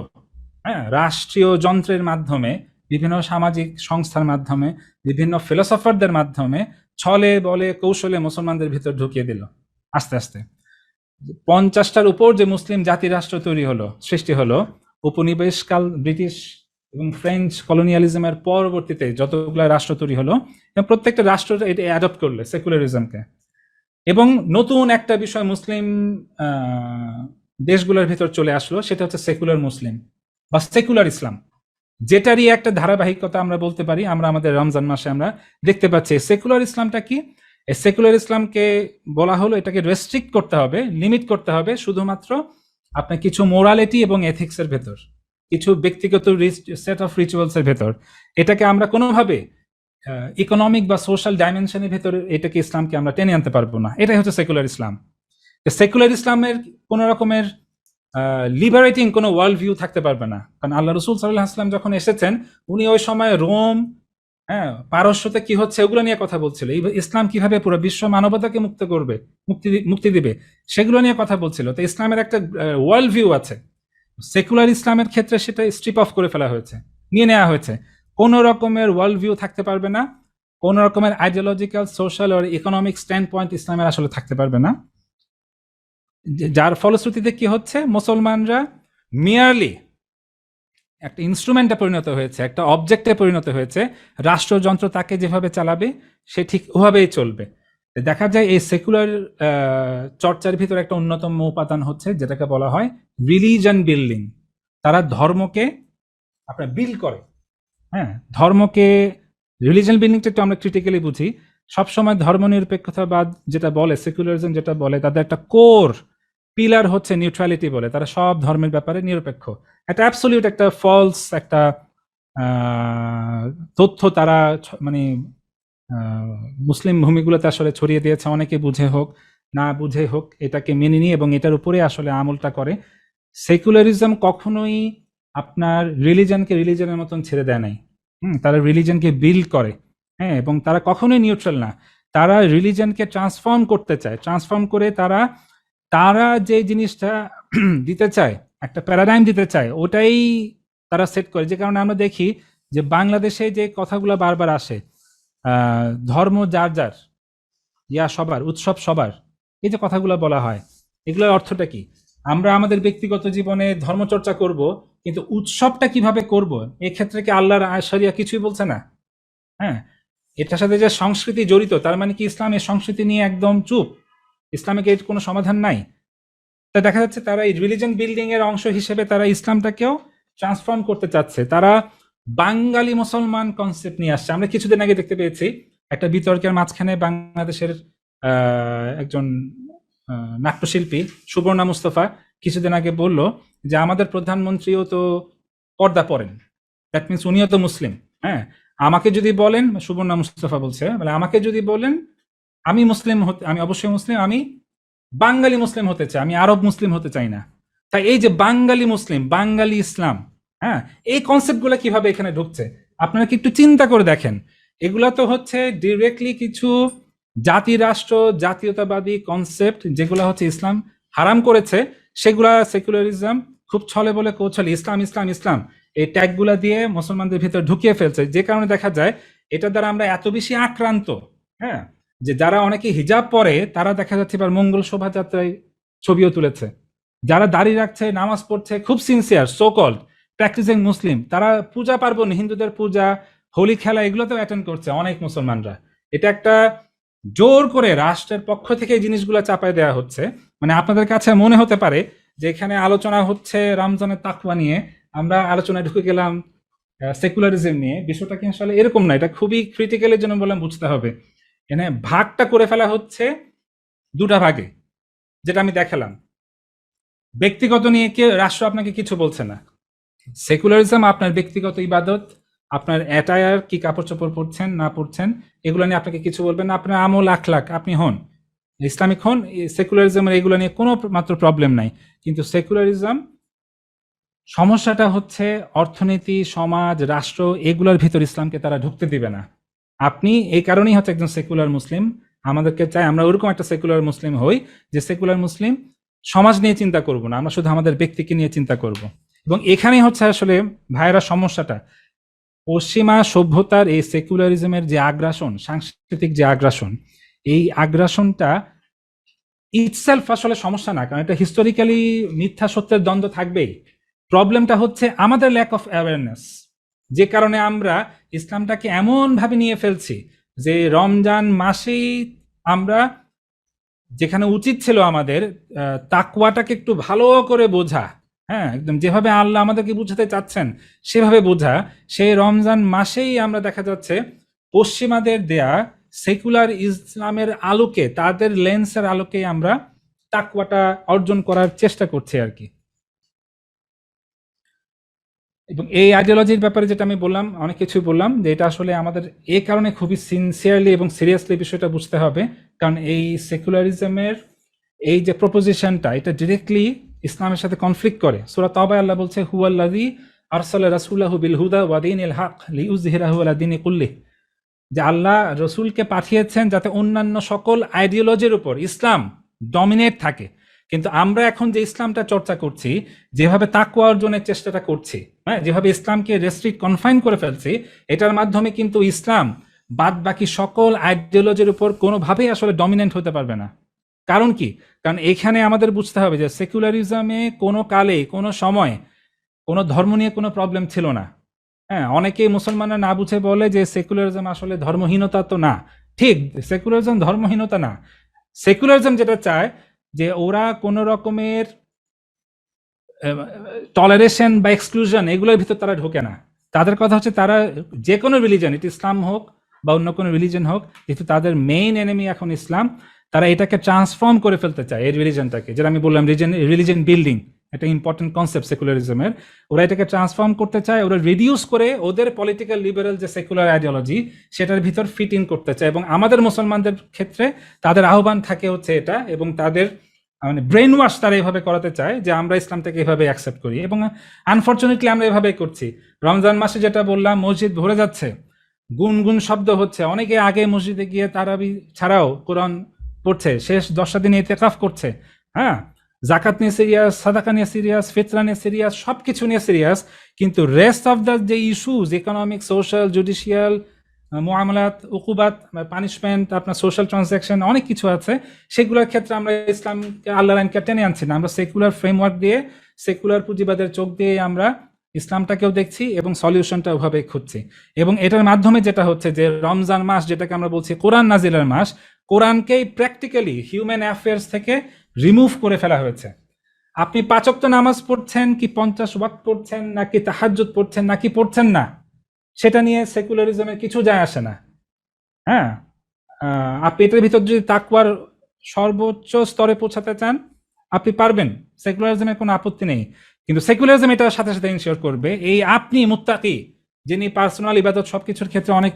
হ্যাঁ, রাষ্ট্রীয় যন্ত্রের মাধ্যমে, বিভিন্ন সামাজিক সংস্থার মাধ্যমে, বিভিন্ন ফিলোসফারদের মাধ্যমে ছলে বলে কৌশলে মুসলমানদের ভিতর ঢুকিয়ে দিল। আস্তে আস্তে 50টার উপর যে মুসলিম জাতি রাষ্ট্র তৈরি হলো, সৃষ্টি হলো উপনিবেশকাল ব্রিটিশ এবং ফ্রেঞ্চ কলোনিয়ালিজমের পরবর্তীতে যতগুলো রাষ্ট্র তৈরি হলো, এবং প্রত্যেকটা রাষ্ট্র এটা অ্যাডপ্ট করলে সেকুলারিজমকে। এবং নতুন একটা বিষয় মুসলিম দেশগুলোর ভিতর চলে আসলো, সেটা হচ্ছে সেকুলার মুসলিম বা সেকুলার ইসলাম, যেটারই একটা ধারাবাহিকতা আমরা বলতে পারি। আমরা আমাদের রমজান মাসে আমরা দেখতে পাচ্ছি সেকুলার ইসলামটা কি। এই সেকুলার ইসলামকে বলা হলো এটাকে রেস্ট্রিক্ট করতে হবে, লিমিট করতে হবে শুধুমাত্র আপনার কিছু মোরালিটি এবং এথিক্সের ভেতর, কিছু ব্যক্তিগত সেট অফ রিচুয়ালসের ভেতর। এটাকে আমরা কোনোভাবে ইকোনমিক বা সোশ্যাল ডাইমেনশনের ভেতরে এটাকে ইসলামকে আমরা টেনে আনতে পারবো না। এটাই হচ্ছে সেকুলার ইসলাম। সেকুলার ইসলামের কোনো রকমের লিবারেটিং কোনো ওয়ার্ল্ড ভিউ থাকতে পারবে না, কারণ আল্লাহ রসুল সাল্লাল্লাহু আলাইহি ওয়াসাল্লাম যখন এসেছেন, উনি ওই সময় রোম, হ্যাঁ, পারস্যতে কি হচ্ছে ওগুলো নিয়ে কথা বলছিল। ইসলাম কিভাবে পুরো বিশ্ব মানবতাকে মুক্তি দিবে সেগুলো নিয়ে কথা বলছিল। তো ইসলামের একটা ওয়ার্ল্ড ভিউ আছে। সেকুলার ইসলামের ক্ষেত্রে সেটা স্ট্রিপ অফ করে ফেলা হয়েছে, নিয়ে নেওয়া হয়েছে। কোনো রকমের ওয়ার্ল্ড ভিউ থাকতে পারবে না, কোনো রকমের আইডিওলজিক্যাল, সোশ্যাল আর ইকোনমিক স্ট্যান্ড পয়েন্ট ইসলামের আসলে থাকতে পারবে না। যার ফলশ্রুতিতে কি হচ্ছে, মুসলমানরা মিয়ারলি একটা ইনস্ট্রুমেন্টে পরিণত হয়েছে, একটা অবজেক্টে পরিণত হয়েছে। রাষ্ট্রযন্ত্র তাকে যেভাবে চালাবে সে ঠিক ওভাবেই চলবে। দেখা যায় এই সেকুলার চর্চার ভিতরে একটা অন্যতম উপাদান হচ্ছে যেটাকে বলা হয় রিলিজন বিল্ডিং। তারা ধর্মকে আপনার বিল্ড করে, হ্যাঁ, ধর্মকে রিলিজন বিল্ডিংটা একটু আমরা ক্রিটিক্যালি বুঝি। সবসময় ধর্ম নিরপেক্ষতাবাদ যেটা বলে, সেকুলারিজম যেটা বলে, তাদের একটা কোর পিলার হচ্ছে নিউট্রালিটি বলে। তারা সব ধর্মের ব্যাপারে নিরপেক্ষ। একটা অ্যাবসলিউট একটা ফলস একটা তথ্য তারা মানে মুসলিম ভূমিগুলোতে আসলে ছড়িয়ে দিয়েছে। অনেকে বুঝে হোক না বুঝে হোক এটাকে মেনে নিয়ে এবং এটার উপরে আসলে আমলটা করে। সেকুলারিজম কখনোই আপনার রিলিজনকে রিলিজনের মতন ছেড়ে দেয় নাই। তারা রিলিজনকে বিল্ড করে, হ্যাঁ, এবং তারা কখনোই নিউট্রাল না। তারা রিলিজনকে ট্রান্সফর্ম করতে চায়, ট্রান্সফর্ম করে তারা যে জিনিসটা দিতে চায়, একটা প্যারাডাইম দিতে চায়, ওটাই তারা সেট করে। যে কারণে আমরা দেখি যে বাংলাদেশে যে কথাগুলো বারবার আসে, ধর্ম যার যার, ইয়া সবার, উৎসব সবার, এই যে কথাগুলো বলা হয়, এগুলোর অর্থটা কি? আমরা আমাদের ব্যক্তিগত জীবনে ধর্মচর্চা করব, কিন্তু উৎসবটা কিভাবে করব এক্ষেত্রে কি আল্লাহর শরিয়া কিছুই বলছে না? হ্যাঁ, এটার সাথে যে সংস্কৃতি জড়িত, তার মানে কি ইসলাম এই সংস্কৃতি নিয়ে একদম চুপ? ইসলামে এর কোনো সমাধান নাই? তা দেখা যাচ্ছে তারা এই রিলিজন বিল্ডিং এর অংশ হিসেবে তারা ইসলামটাকেও ট্রান্সফর্ম করতে চাচ্ছে। তারা বাঙালি মুসলমান কনসেপ্ট নিয়ে আসছে। আমরা কিছুদিন আগে দেখতে পেয়েছি একটা বিতর্কের মাঝখানে বাংলাদেশের একজন নাট্যশিল্পী সুবর্ণা মুস্তফা কিছুদিন আগে বলল যে আমাদের প্রধানমন্ত্রীও তো পর্দা পরেন, দ্যাট মিনস উনিও তো মুসলিম। হ্যাঁ, আমাকে যদি বলেন, সুবর্ণা মুস্তফা বলছে, মানে আমাকে যদি বলেন আমি মুসলিম হতে, আমি অবশ্যই মুসলিম, আমি বাঙালি মুসলিম হতে চাই, আমি আরব মুসলিম হতে চাই না। তাই এই যে বাঙালি মুসলিম, বাঙালি ইসলাম, হ্যাঁ, এই কনসেপ্টগুলো কিভাবে এখানে ঢুকছে আপনারা কি একটু চিন্তা করে দেখেন। এগুলা তো হচ্ছে ডিরেক্টলি কিছু জাতি রাষ্ট্র জাতীয়তাবাদী কনসেপ্ট, যেগুলো হচ্ছে ইসলাম হারাম করেছে, সেগুলা সেকুলারিজম খুব ছলে বলে কৌশলে ইসলাম ইসলাম ইসলাম এই ট্যাগগুলা দিয়ে মুসলমানদের ভিতর ঢুকিয়ে ফেলছে, যে কারণে দেখা যায় এটা দ্বারা আমরা এত বেশি আক্রান্ত, হ্যাঁ, যে যারা অনেকে হিজাব পরে তারা দেখা যাচ্ছে এবার মঙ্গল শোভাযাত্রায় ছবিও তুলেছে, যারা দাড়ি রাখছে, নামাজ পড়ছে, খুব sincere so called practising Muslim, তারা পূজা পার্বণ, হিন্দুদের পূজা, হোলি খেলা এগুলোতেও অ্যাটেন্ড করছে অনেক মুসলমানরা। এটা একটা জোর করে রাষ্ট্রের পক্ষ থেকে এই জিনিসগুলো চাপায় দেওয়া হচ্ছে। মানে আপনাদের কাছে মনে হতে পারে যে এখানে আলোচনা হচ্ছে রমজানের তাকওয়া নিয়ে, আমরা আলোচনায় ঢুকে গেলাম সেকুলারিজম নিয়ে। বিষয়টা কি আসলে এরকম না, এটা খুবই ক্রিটিক্যালের জন্য বললাম বুঝতে হবে। এখানে ভাগটা করে ফেলা হচ্ছে দুটা ভাগে, যেটা আমি দেখালাম। ব্যক্তিগত নিয়ে কে রাষ্ট্র আপনাকে কিছু বলছে না, সেকুলারিজম আপনার ব্যক্তিগত ইবাদত, আপনার অ্যাটায়ার কি কাপড় চোপড় পরছেন না পরছেন এগুলো নিয়ে আপনাকে কিছু বলবেন না, আপনার আমল আখলাক আপনি হন ইসলামিক হন, সেকুলারিজমের এগুলো নিয়ে কোনো মাত্র প্রবলেম নাই। কিন্তু সেকুলারিজম সমস্যাটা হচ্ছে অর্থনীতি, সমাজ, রাষ্ট্র এগুলোর ভিতর ইসলামকে তারা ঢুকতে দিবে না। আপনি এই কারণেই হচ্ছে একজন সেকুলার মুসলিম, আমাদেরকে চাই আমরা ওরকম একটা সেকুলার মুসলিম হই যে সেকুলার মুসলিম সমাজ নিয়ে চিন্তা করব না, আমরা শুধু আমাদের ব্যক্তিকে নিয়ে চিন্তা করব। এবং এখানেই হচ্ছে আসলে ভাইয়েরা সমস্যাটা, পশ্চিমা সভ্যতার এই সেকুলারিজমের যে আগ্রাসন, সাংস্কৃতিক যে আগ্রাসন, এই আগ্রাসনটা ইটসেলফ আসলে সমস্যা না, কারণ এটা হিস্টোরিক্যালি মিথ্যা সত্যের দ্বন্দ্ব থাকবেই। প্রবলেমটা হচ্ছে আমাদের ল্যাক অফ অ্যাওয়ারনেস, যে কারণে আমরা ইসলামটাকে এমন ভাবে নিয়ে ফেলছি যে রমজান মাসেই আমরা, যেখানে উচিত ছিল আমাদের তাকওয়াটাকে একটু ভালো করে বোঝা, হ্যাঁ, একদম যেভাবে আল্লাহ আমাদেরকে বুঝাতে চাচ্ছেন সেভাবে বোঝা, সেই রমজান মাসেই আমরা দেখা যাচ্ছে পশ্চিমাদের দেয়া সেকুলার ইসলামের আলোকে, তাদের লেন্সের আলোকে আমরা তাকওয়াটা অর্জন করার চেষ্টা করছি আর কি। এবং এই আইডিওলজির ব্যাপারে যেটা আমি বললাম, অনেক কিছুই বললাম, যে এটা আসলে আমাদের এই কারণে খুবই সিনসিয়ারলি এবং সিরিয়াসলি বিষয়টা বুঝতে হবে, কারণ এই সেকুলারিজমের এই যে প্রপোজিশনটা, এটা ডিরেক্টলি ইসলামের সাথে কনফ্লিক্ট করে। সূরা তাওবায় আল্লাহ বলছে, হুয়াল্লাযী আরসালা রাসূলাহু বিল হুদা ওয়া দীনিল হক লিইয়ুযহিরাহু আলা দীনি কুল্লিহি, যে আল্লাহ রসুলকে পাঠিয়েছেন যাতে অন্যান্য সকল আইডিওলজির উপর ইসলাম ডমিনেট থাকে। কিন্তু আমরা এখন যে ইসলামটা চর্চা করছি, যেভাবে তাকওয়া অর্জনের চেষ্টাটা করছি, হ্যাঁ, যেভাবে ইসলামকে রেস্ট্রিক্ট কনফাইন করে ফেলছি, এটার মাধ্যমে কিন্তু ইসলাম বাদ বাকি সকল আইডিওলজির উপর কোনোভাবেই আসলে ডমিনেন্ট হতে পারবে না। কারণ কি? কারণ এখানে আমাদের বুঝতে হবে যে সেকুলারিজমে কোনো কালে, কোনো সময়, কোনো ধর্ম নিয়ে কোনো প্রবলেম ছিল না। হ্যাঁ, অনেকেই মুসলমানরা না বুঝে বলে যে সেকুলারিজম আসলে ধর্মহীনতা, তো না, ঠিক, সেকুলারিজম ধর্মহীনতা না। সেকুলারিজম যেটা চায় যে ওরা কোনো রকমের টলারেশন বা এক্সক্লুশন এগুলোর ভিতর তারা ঢোকে না। তাদের কথা হচ্ছে তারা যে কোনো রিলিজন, এটা ইসলাম হোক বা অন্য কোনো রিলিজন হোক, যেহেতু তাদের মেইন এনিমি এখন ইসলাম, তারা এটাকে ট্রান্সফর্ম করে ফেলতে চায় এই রিলিজনটাকে, যেটা আমি বললাম রিলিজন বিল্ডিং, একটা ইম্পর্টেন্ট কনসেপ্ট সেকুলারিজমের। ওরা এটাকে ট্রান্সফর্ম করতে চায়, ওরা রিডিউস করে ওদের পলিটিক্যাল লিবারেল যে সেকুলার আইডিওলজি সেটার ভিতর ফিট ইন করতে চায়। এবং আমাদের মুসলমানদের ক্ষেত্রে তাদের আহ্বান থাকে হচ্ছে এটা, এবং তাদের মানে ব্রেন ওয়াশ তারা এভাবে করাতে চায় যে আমরা ইসলামটাকে এভাবে অ্যাকসেপ্ট করি, এবং আনফর্চুনেটলি আমরা এভাবে করছি। রমজান মাসে যেটা বললাম, মসজিদ ভরে যাচ্ছে, গুনগুন শব্দ হচ্ছে, অনেকে আগে মসজিদে গিয়ে তারাবি ছাড়াও কোরআন পড়ছে, শেষ 10টা দিনে ইতিকাফ করছে, হ্যাঁ, জাকাত নিয়ে সিরিয়াস, সাদাকা নিয়ে সিরিয়াস, ফিতরা নিয়ে সিরিয়াস, সবকিছু নিয়ে সিরিয়াস। কিন্তু রেস্ট অফ দ্য যে ইস্যুজ, ইকোনমিক, সোশ্যাল, জুডিশিয়াল, মুআমালাত, উকুবাত, পানিশমেন্ট, আপনার সোশ্যাল ট্রানজ্যাকশন, অনেক কিছু আছে, সেগুলোর ক্ষেত্রে আমরা ইসলামকে, আল্লাহর আইনকে টেনে আনছি না। আমরা সেকুলার ফ্রেমওয়ার্ক দিয়ে, সেকুলার পুঁজিবাদের চোখ দিয়ে আমরা ইসলামটাকেও দেখছি এবং সলিউশনটা ওভাবে খুঁজছি। এবং এটার মাধ্যমে যেটা হচ্ছে যে রমজান মাস, যেটাকে আমরা বলছি কোরআন নাজিলের মাস, কোরআনকেই প্র্যাকটিক্যালি হিউম্যান অ্যাফেয়ার্স থেকে রিমুভ করে ফেলা হয়েছে। আপনি 5 ওয়াক্ত নামাজ পড়ছেন কি 50 ওয়াক্ত পড়ছেন, নাকি তাহাজ্জুদ পড়ছেন নাকি পড়ছেন না, সেটা নিয়ে সেকুলারিজমের কিছু যায় আসে না। হ্যাঁ, আপনি এটার ভিতর যদি তাকওয়ার সর্বোচ্চ স্তরে পৌঁছাতে চান, আপনি পারবেন, সেকুলারিজমের কোনো আপত্তি নেই। কিন্তু সেকুলারিজম এটার সাথে সাথে ইনশিওর করবে এই আপনি মুত্তাকি, যিনি পার্সোনাল ইবাদত সবকিছুর ক্ষেত্রে অনেক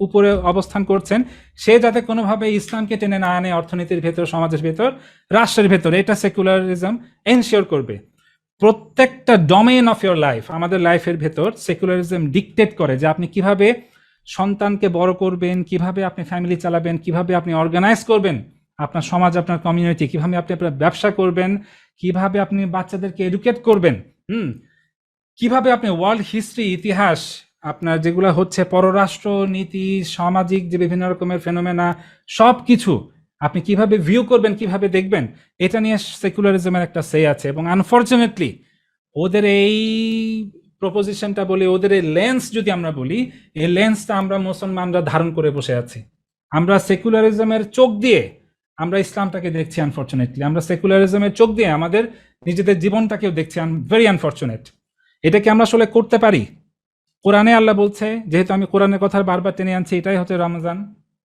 উপরে অবস্থান করছেন, সে যাতে কোনোভাবে ইসলামকে টেনে না আনে অর্থনীতির ভেতর, সমাজের ভেতর, রাষ্ট্রের ভেতর, এটা সেকুলারিজম এনশিওর করবে। প্রত্যেকটা ডোমেইন অফ ইয়োর লাইফ, আমাদের লাইফের ভেতর সেকুলারিজম ডিকটেট করে যে আপনি কিভাবে সন্তানকে বড় করবেন, কিভাবে আপনি ফ্যামিলি চালাবেন, কিভাবে আপনি অর্গানাইজ করবেন আপনার সমাজ, আপনার কমিউনিটি, কিভাবে আপনি আপনার ব্যবসা করবেন, কিভাবে আপনি বাচ্চাদেরকে এডুকেট করবেন, কিভাবে আপনি ওয়ার্ল্ড হিস্ট্রি, ইতিহাস, আপনার যেগুলো হচ্ছে পররাষ্ট্র নীতি, সামাজিক যে বিভিন্ন রকমের ফেনোমেনা, সব কিছু আপনি কিভাবে ভিউ করবেন, কিভাবে দেখবেন, এটা নিয়ে সেকুলারিজমের একটা সে আছে। এবং আনফর্চুনেটলি ওদের এই প্রপোজিশনটা বলি, ওদের এই লেন্স যদি আমরা বলি, এই লেন্সটা আমরা মুসলমানরা ধারণ করে বসে আছি। আমরা সেকুলারিজমের চোখ দিয়ে আমরা ইসলামটাকে দেখছি আনফর্চুনেটলি, আমরা সেকুলারিজমের চোখ দিয়ে আমাদের নিজেদের জীবনটাকেও দেখছি, ভেরি আনফর্চুনেট। এটাকে আমরা আসলে করতে পারি। কোরআনে আল্লাহ বলছে, যেহেতু আমি কোরআনের কথা বারবার টেনে আনছি, এটাই হচ্ছে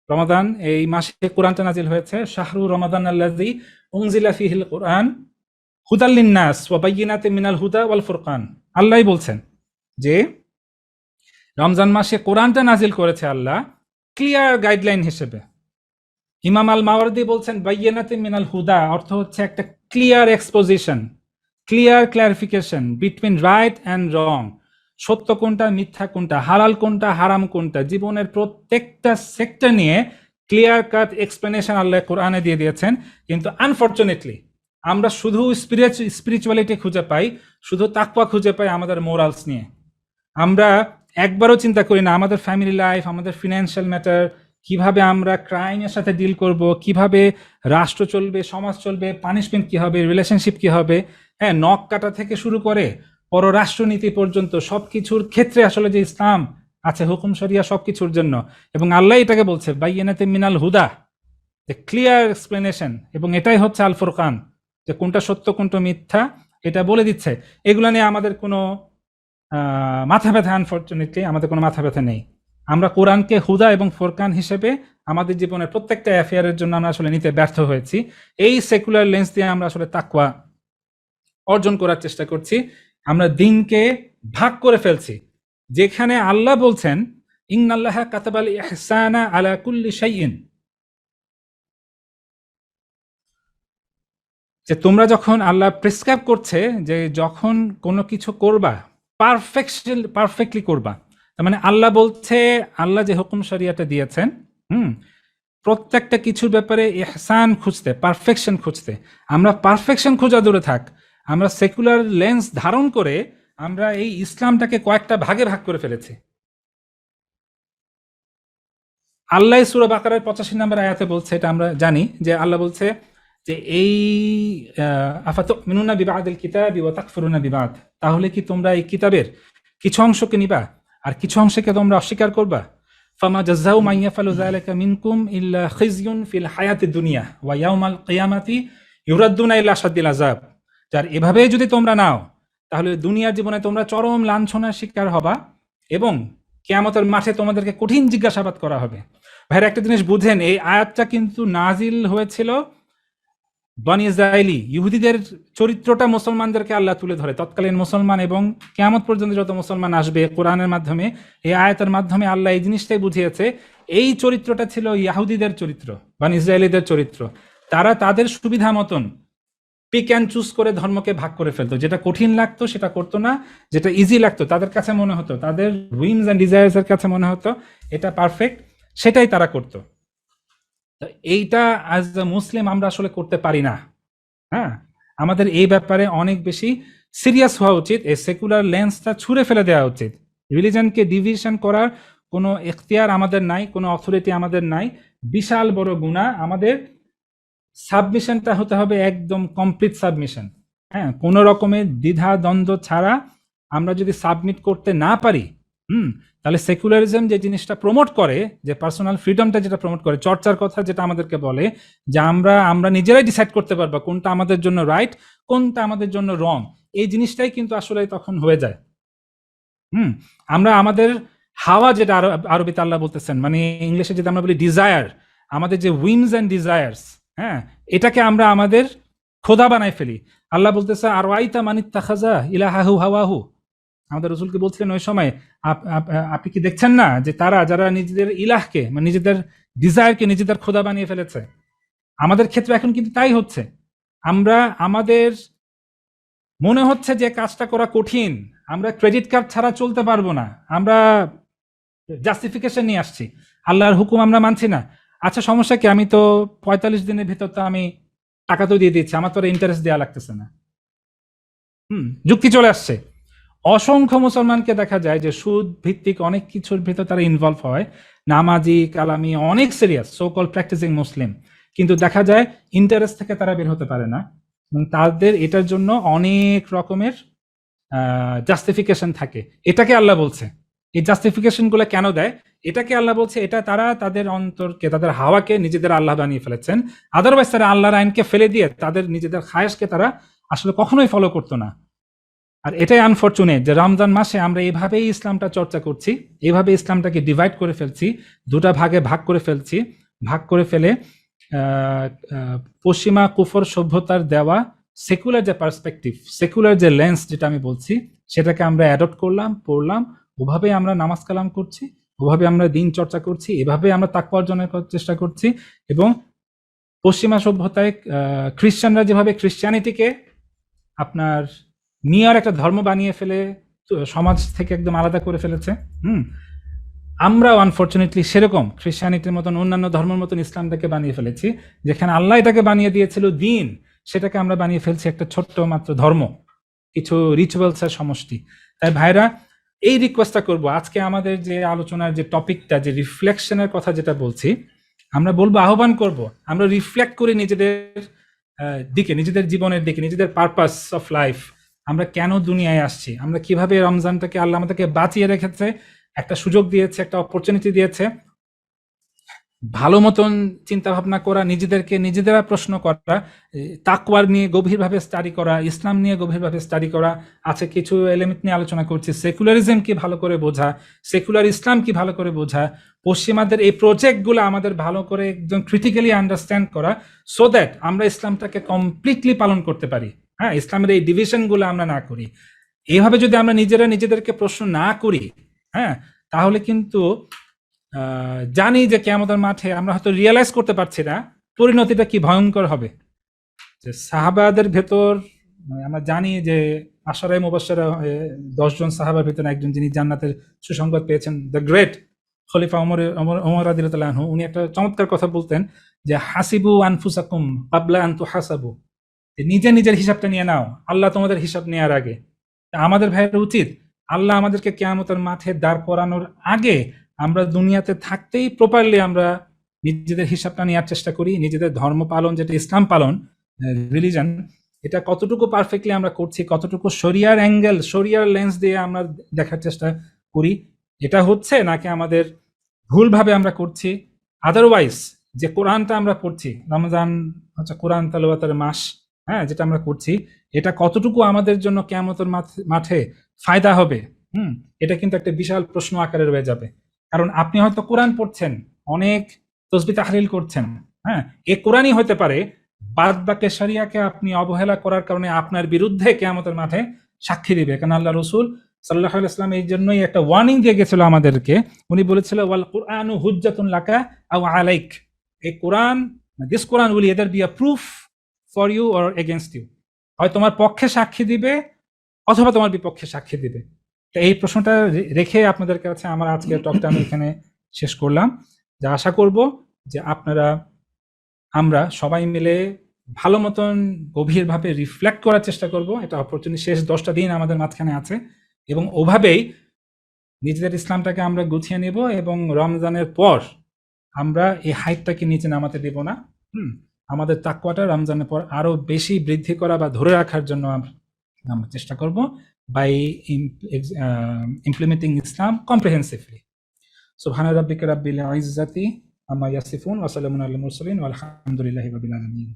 রমাদান এই মাসে কোরআনটা নাজিল হয়েছে। শাহরু রমাদান আল্লাযী উনজিলা ফীহিল কোরআন হুদাল লিন্নাস ওয়া বায়্যিনাতিন মিনাল হুদা ওয়াল ফুরকান। আল্লাহই বলছেন যে রমজান মাসে কোরআনটা নাজিল করেছে আল্লাহ ক্লিয়ার গাইডলাইন হিসেবে। ইমাম আল মাওয়ারদি বলছেন বায়্যিনাতিন মিনাল হুদা, অর্থ হচ্ছে একটা clear exposition, clear clarification between right and রং, সত্য কোনটা, মিথ্যা কোনটা, হালাল কোনটা, হারাম কোনটা, জীবনের প্রত্যেকটা সেক্টর নিয়ে ক্লিয়ার কাট এক্সপ্লেনেশন আল্লাহ কোরআনে দিয়ে দিয়েছেন। কিন্তু আনফর্চুনেটলি আমরা শুধু স্পিরিচুয়ালিটি খুঁজে পাই, শুধু তাকওয়া খুঁজে পাই আমাদের মোরালস নিয়ে। আমরা একবারও চিন্তা করি না আমাদের ফ্যামিলি লাইফ, আমাদের ফিনান্সিয়াল ম্যাটার, কিভাবে আমরা ক্রাইমের সাথে ডিল করব, কিভাবে রাষ্ট্র চলবে, সমাজ চলবে, পানিশমেন্ট কি হবে, রিলেশনশিপ কি হবে, হ্যাঁ, নখ কাটা থেকে শুরু করে পররাষ্ট্রনীতি পর্যন্ত সবকিছুর ক্ষেত্রে আসলে যে ইসলাম আছে, হুকুম শরিয়া সবকিছুর জন্য। এবং আল্লাহ এটাকে বলছে বাইয়ানাতে মিনাল হুদা, যে ক্লিয়ার এক্সপ্লেনেশন, এবং এটাই হচ্ছে আল ফুরকান, যে কোনটা সত্য কোনটা মিথ্যা এটা বলে দিচ্ছে। এগুলো নিয়ে আমাদের কোনো মাথা ব্যথা, আনফর্চুনেটলি আমাদের কোনো মাথা ব্যথা নেই। আমরা কোরআনকে হুদা এবং ফুরকান হিসেবে আমাদের জীবনের প্রত্যেকটা অ্যাফেয়ারের জন্য আমরা আসলে নিতে ব্যর্থ হয়েছি। এই সেকুলার লেন্স দিয়ে আমরা আসলে তাকওয়া অর্জন করার চেষ্টা করছি। আমরা দিনকে ভাগ করে ফেলছি, যেখানে আল্লাহ বলছেন ইন্নাল্লাহা কাতাবাল ইহসানা আলা কুল্লি শাইইন, যে তোমরা যখন আল্লাহ প্রেসক্রাইব করছে যে যখন কোনো কিছু করবা পারফেক্টলি করবা, তার মানে আল্লাহ বলছে, আল্লাহ যে হুকুম শরিয়াটা দিয়েছেন, প্রত্যেকটা কিছুর ব্যাপারে ইহসান খুঁজতে, পারফেকশন খুঁজতে। আমরা পারফেকশন খোঁজা দূরে থাক, আমরা সেকুলার লেন্স ধারণ করে আমরা এই ইসলামটাকে কয়েকটা ভাগে ভাগ করে ফেলেছি। আল্লাহ সূরা বাকারার 85 নম্বর আয়াতে বলছে, এটা আমরা জানি, যে আল্লাহ বলছে যে এই আফাতুমিনুনা বিবাদিল কিতাবি ওয়া তাকফুরুনা বিবাদ, তাহলে কি তোমরা এই কিতাবের কিছু অংশকে নিবা আর কিছু অংশকে তোমরা অস্বীকার করবা। ফামা জাযাউ মান ইয়াফআলু যালিকা মিনকুম ইল্লা খিজয়ুন ফিল হায়াতিদ দুনিয়া ওয়া ইয়াউমাল কিয়ামাতি ইউরাদ্দুনা ইলা আশাদ্দিল আযাব। যার এভাবে যদি তোমরা নাও, তাহলে দুনিয়ার জীবনে তোমরা চরম লাঞ্ছনার শিকার হবা এবং কিয়ামতের মাঠে তোমাদেরকে কঠিন জিজ্ঞাসাবাদ করা হবে। ভাইরা একটা জিনিস বুঝেন, এই আয়াতটা কিন্তু নাজিল হয়েছিল বনি ইসরাইলি ইহুদিদের চরিত্রটা মুসলমানদেরকে আল্লাহ তুলে ধরে, তৎকালীন মুসলমান এবং কিয়ামত পর্যন্ত যত মুসলমান আসবে কোরআনের মাধ্যমে, এই আয়াতের মাধ্যমে আল্লাহ এই জিনিসটাই বুঝিয়েছে। এই চরিত্রটা ছিল ইহুদিদের চরিত্র, বনি ইসরাইলিদের চরিত্র। তারা তাদের সুবিধা মতন পিক অ্যান্ড চুজ করে ধর্মকে ভাগ করে ফেলতো, যেটা কঠিন লাগতো সেটা করতো না, যেটা ইজি লাগতো তাদের কাছে মনে হতো, তাদের উইমস অ্যান্ড ডিজায়ার্স এর কাছে মনে হতো এটা পারফেক্ট, সেটাই তারা করতো। এইটা অ্যাজ আ মুসলিম আমরা আসলে করতে পারি না। হ্যাঁ, আমাদের এই ব্যাপারে অনেক বেশি সিরিয়াস হওয়া উচিত, এই সেকুলার লেন্সটা ছুঁড়ে ফেলে দেওয়া উচিত। রিলিজনকে ডিভিশন করার কোনো এখতিয়ার আমাদের নাই, কোনো অথরিটি আমাদের নাই, বিশাল বড় গুনাহ। আমাদের সাবমিশনটা হতে হবে একদম কমপ্লিট সাবমিশন। হ্যাঁ, কোনো রকমের দ্বিধা দ্বন্দ্ব ছাড়া আমরা যদি সাবমিট করতে না পারি, তাহলে সেকুলারিজম যে জিনিসটা প্রমোট করে, যে পার্সোনাল ফ্রিডমটা যেটা প্রমোট করে, চর্চার কথা যেটা আমাদেরকে বলে, যে আমরা নিজেরাই ডিসাইড করতে পারবো কোনটা আমাদের জন্য রাইট, কোনটা আমাদের জন্য রং, এই জিনিসটাই কিন্তু আসলে তখন হয়ে যায়। আমরা আমাদের হাওয়া, যেটা আরবিতে আল্লাহ বলতেছেন, মানে ইংলিশে যেটা আমরা বলি ডিজায়ার, আমাদের যে উইমস অ্যান্ড ডিজায়ার্স, হ্যাঁ, এটাকে আমরা আমাদের খোদা বানাই ফেলি। আল্লাহ বলতেছে আর ওয়াইতা মানিত্তাখাযা ইলাহাহু হাওয়াহু, আমাদের রাসূলকে বলছিলেন ওই সময়, আপনি কি দেখছেন না যে তারা যারা নিজেদের ইলাহকে, মানে নিজেদের ডিজায়ারকে নিজেদের খোদা বানিয়ে ফেলেছে। আমাদের ক্ষেত্রে এখন কিন্তু তাই হচ্ছে। আমরা আমাদের মনে হচ্ছে যে কাজটা করা কঠিন, আমরা ক্রেডিট কার্ড ছাড়া চলতে পারবো না, আমরা জাস্টিফিকেশন নিয়ে আসছি, আল্লাহর হুকুম আমরা মানছি না। আচ্ছা সমস্যা কি, আমি তো 45 দিনের ভিতর তো আমি টাকা তো দিয়ে দিচ্ছি, আমার তো ইন্টারেস্ট দেওয়া লাগতেছে না। যুক্তি চলে আসছে। অসংখ্য মুসলমানকে দেখা যায় যে সুদ ভিত্তিক অনেক কিছুর ভিতর তারা ইনভলভ হয়, নামাজি কালামি অনেক serious so call practising Muslim, কিন্তু দেখা যায় ইন্টারেস্ট থেকে তারা বের হতে পারে না, এবং তাদের এটার জন্য অনেক রকমের জাস্টিফিকেশন থাকে। এটাকে আল্লাহ বলছে, এই জাস্টিফিকেশন গুলো কেন দেয়, এটাকে আল্লাহ বলছে এটা তারা তাদের অন্তরকে, তাদের হাওয়াকে নিজেদের আল্লাহ বানিয়ে ফেলেছেন। আদারওয়াইজ তারা আল্লাহর আইনকে ফেলে দিয়ে তাদের নিজেদের খায়েশকে তারা আসলে কখনোই ফলো করতো না। আর এটাই আনফরচুনেট যে রমজান মাসে আমরা এইভাবেই ইসলামটা চর্চা করছি, এইভাবে ইসলামটাকে ডিভাইড করে ফেলছি, দুটা ভাগে ভাগ করে ফেলছি, ভাগ করে ফেলে পশ্চিমা কুফর সভ্যতার দেওয়া সেকুলার যে পার্সপেক্টিভ, সেকুলার যে লেন্স যেটা আমি বলছি, সেটাকে আমরা অ্যাডপ্ট করলাম, পড়লাম, ওভাবে আমরা নামাজ কালাম করছি, ওভাবে আমরা দিন চর্চা করছি, এভাবে আমরা তাকওয়া অর্জনের চেষ্টা করছি। এবং পশ্চিমা সভ্যতায় খ্রিস্টানরা যেভাবে খ্রিস্টানিটিকে আপনার নিয়ার একটা ধর্ম বানিয়ে ফেলে সমাজ থেকে একদম আলাদা করে ফেলেছে, আমরাও আনফরচুনেটলি সেরকম খ্রিস্টানিটির মতন অন্যান্য ধর্মের মতন ইসলামটাকে বানিয়ে ফেলেছি, যেখানে আল্লাহ এটাকে বানিয়ে দিয়েছিল দিন, সেটাকে আমরা বানিয়ে ফেলছি একটা ছোট্ট মাত্র ধর্ম, কিছু রিচুয়ালসের সমষ্টি। তাই ভাইরা, এই রিকোয়েস্টটা করব, আজকে আমাদের যে আলোচনার যে টপিকটা, যে রিফ্লেকশনের কথা যেটা বলছি, আমরা বলবো, আহ্বান করব, আমরা রিফ্লেক্ট করি নিজেদের দিকে, নিজেদের জীবনের দিকে, নিজেদের পারপাস অফ লাইফ, আমরা কেন দুনিয়ায় আসছি, আমরা কিভাবে রমজানটাকে আল্লাহ আমাদেরকে বাঁচিয়ে রেখেছে, একটা সুযোগ দিয়েছে, একটা অপরচুনিটি দিয়েছে, ভালো মতন চিন্তা ভাবনা করা, নিজেদেরকে নিজেদেরা প্রশ্ন করা, তাকওয়ার নিয়ে গভীরভাবে স্টাডি করা, ইসলাম নিয়ে গভীরভাবে স্টাডি করা। আছে কিছু এলিমেন্ট নিয়ে আলোচনা করছি, সেকুলারিজম কি ভালো করে বোঝা, সেকুলার ইসলাম কি ভালো করে বোঝা, পশ্চিমাদের এই প্রজেক্টগুলো আমাদের ভালো করে একদম ক্রিটিক্যালি আন্ডারস্ট্যান্ড করা, সো দ্যাট আমরা ইসলামটাকে কমপ্লিটলি পালন করতে পারি। হ্যাঁ, ইসলামের এই ডিভিশনগুলো আমরা না করি। এইভাবে যদি আমরা নিজেরা নিজেদেরকে প্রশ্ন না করি, হ্যাঁ, তাহলে কিন্তু জানি যে কিয়ামতের মাঠে আমরা হয়তো রিয়েলাইজ করতে পারছি না পরিণতিটা কি ভয়ঙ্কর হবে। যে সাহাবাদের ভেতর আমরা জানি যে আশারায়ে মুবাশশারা 10 জন সাহাবার ভেতরে একজন যিনি জান্নাতের সুসংবাদ পেয়েছেন, দ্য গ্রেট খলিফা ওমর রাদিয়াল্লাহু আনহু, উনি একটা চমৎকার কথা বলতেন যে হাসিবু আনফুসাকুম ক্বাবলা আন তুহাসাবু, নিজে নিজের হিসাবটা নিয়ে নাও, আল্লাহ তোমাদের হিসাব নেওয়ার আগে। আমাদের ভাইয়ের উচিত আল্লাহ আমাদেরকে কিয়ামতের মাঠে দাঁড় করানোর আগে আমরা দুনিয়াতে থাকতেই প্রপারলি আমরা নিজেদের হিসাবটা নেওয়ার চেষ্টা করি, নিজেদের ধর্ম পালন যেটা ইসলাম পালন, রিলিজন, এটা কতটুকু পারফেক্টলি আমরা করছি, কতটুকু শরিয়ার অ্যাঙ্গেল, শরিয়ার লেন্স দিয়ে আমরা দেখার চেষ্টা করি, এটা হচ্ছে নাকি আমাদের ভুলভাবে আমরা করছি। আদারওয়াইজ যে কোরআনটা আমরা পড়ছি, রমজান হচ্ছে কোরআন তেলাওয়াতের মাস, হ্যাঁ, যেটা আমরা করছি, এটা কতটুকু আমাদের জন্য কিয়ামতের মাঠে ফায়দা হবে, এটা কিন্তু একটা বিশাল প্রশ্ন আকারে রয়ে যাবে। কারণ আপনি হয়তো কোরআন পড়ছেন, অনেক তসবিহ তাহলিল করছেন, হ্যাঁ, এ কোরআনই হতে পারে বাদ বাকি শরিয়াকে আপনি অবহেলা করার কারণে আপনার বিরুদ্ধে কিয়ামতের মাঠে সাক্ষী দিবে। কারণ আল্লাহ রাসূল সাল্লাল্লাহু আলাইহি ওয়াসাল্লাম এই জন্যই একটা ওয়ার্নিং দিয়ে গেছিল আমাদেরকে। উনি বলেছিল, ওয়াল কুরআনু হুজ্জাতুন লাকা আও আলাইক, এই কোরআন, this Quran will either be a proof for you or against you, হয় তোমার পক্ষে সাক্ষী দিবে অথবা তোমার বিপক্ষে সাক্ষী দিবে। তো এই প্রশ্নটা রেখে আপনাদের কাছে আমার আজকের টকটা আমি এখানে শেষ করলাম। যা আশা করব যে আমরা সবাই মিলে ভালো মতন গভীরভাবে রিফ্লেক্ট করার চেষ্টা করব। এটা অপরচুনিটি, শেষ 10টা দিন আমাদের মাঝখানে আছে, এবং ওভাবেই নিজেদের ইসলামটাকে আমরা গুছিয়ে নেব, এবং রমজানের পর আমরা এই হাইটটাকে নিচে নামাতে দেব না। আমাদের তাকওয়াটা রমজানের পর আরো বেশি বৃদ্ধি করা বা ধরে রাখার জন্য আমরা চেষ্টা করব by implementing Islam comprehensively. Subhana rabbika rabbil izzati amma yasifun wa salamun alal mursalin walhamdulillahi rabbil alamin.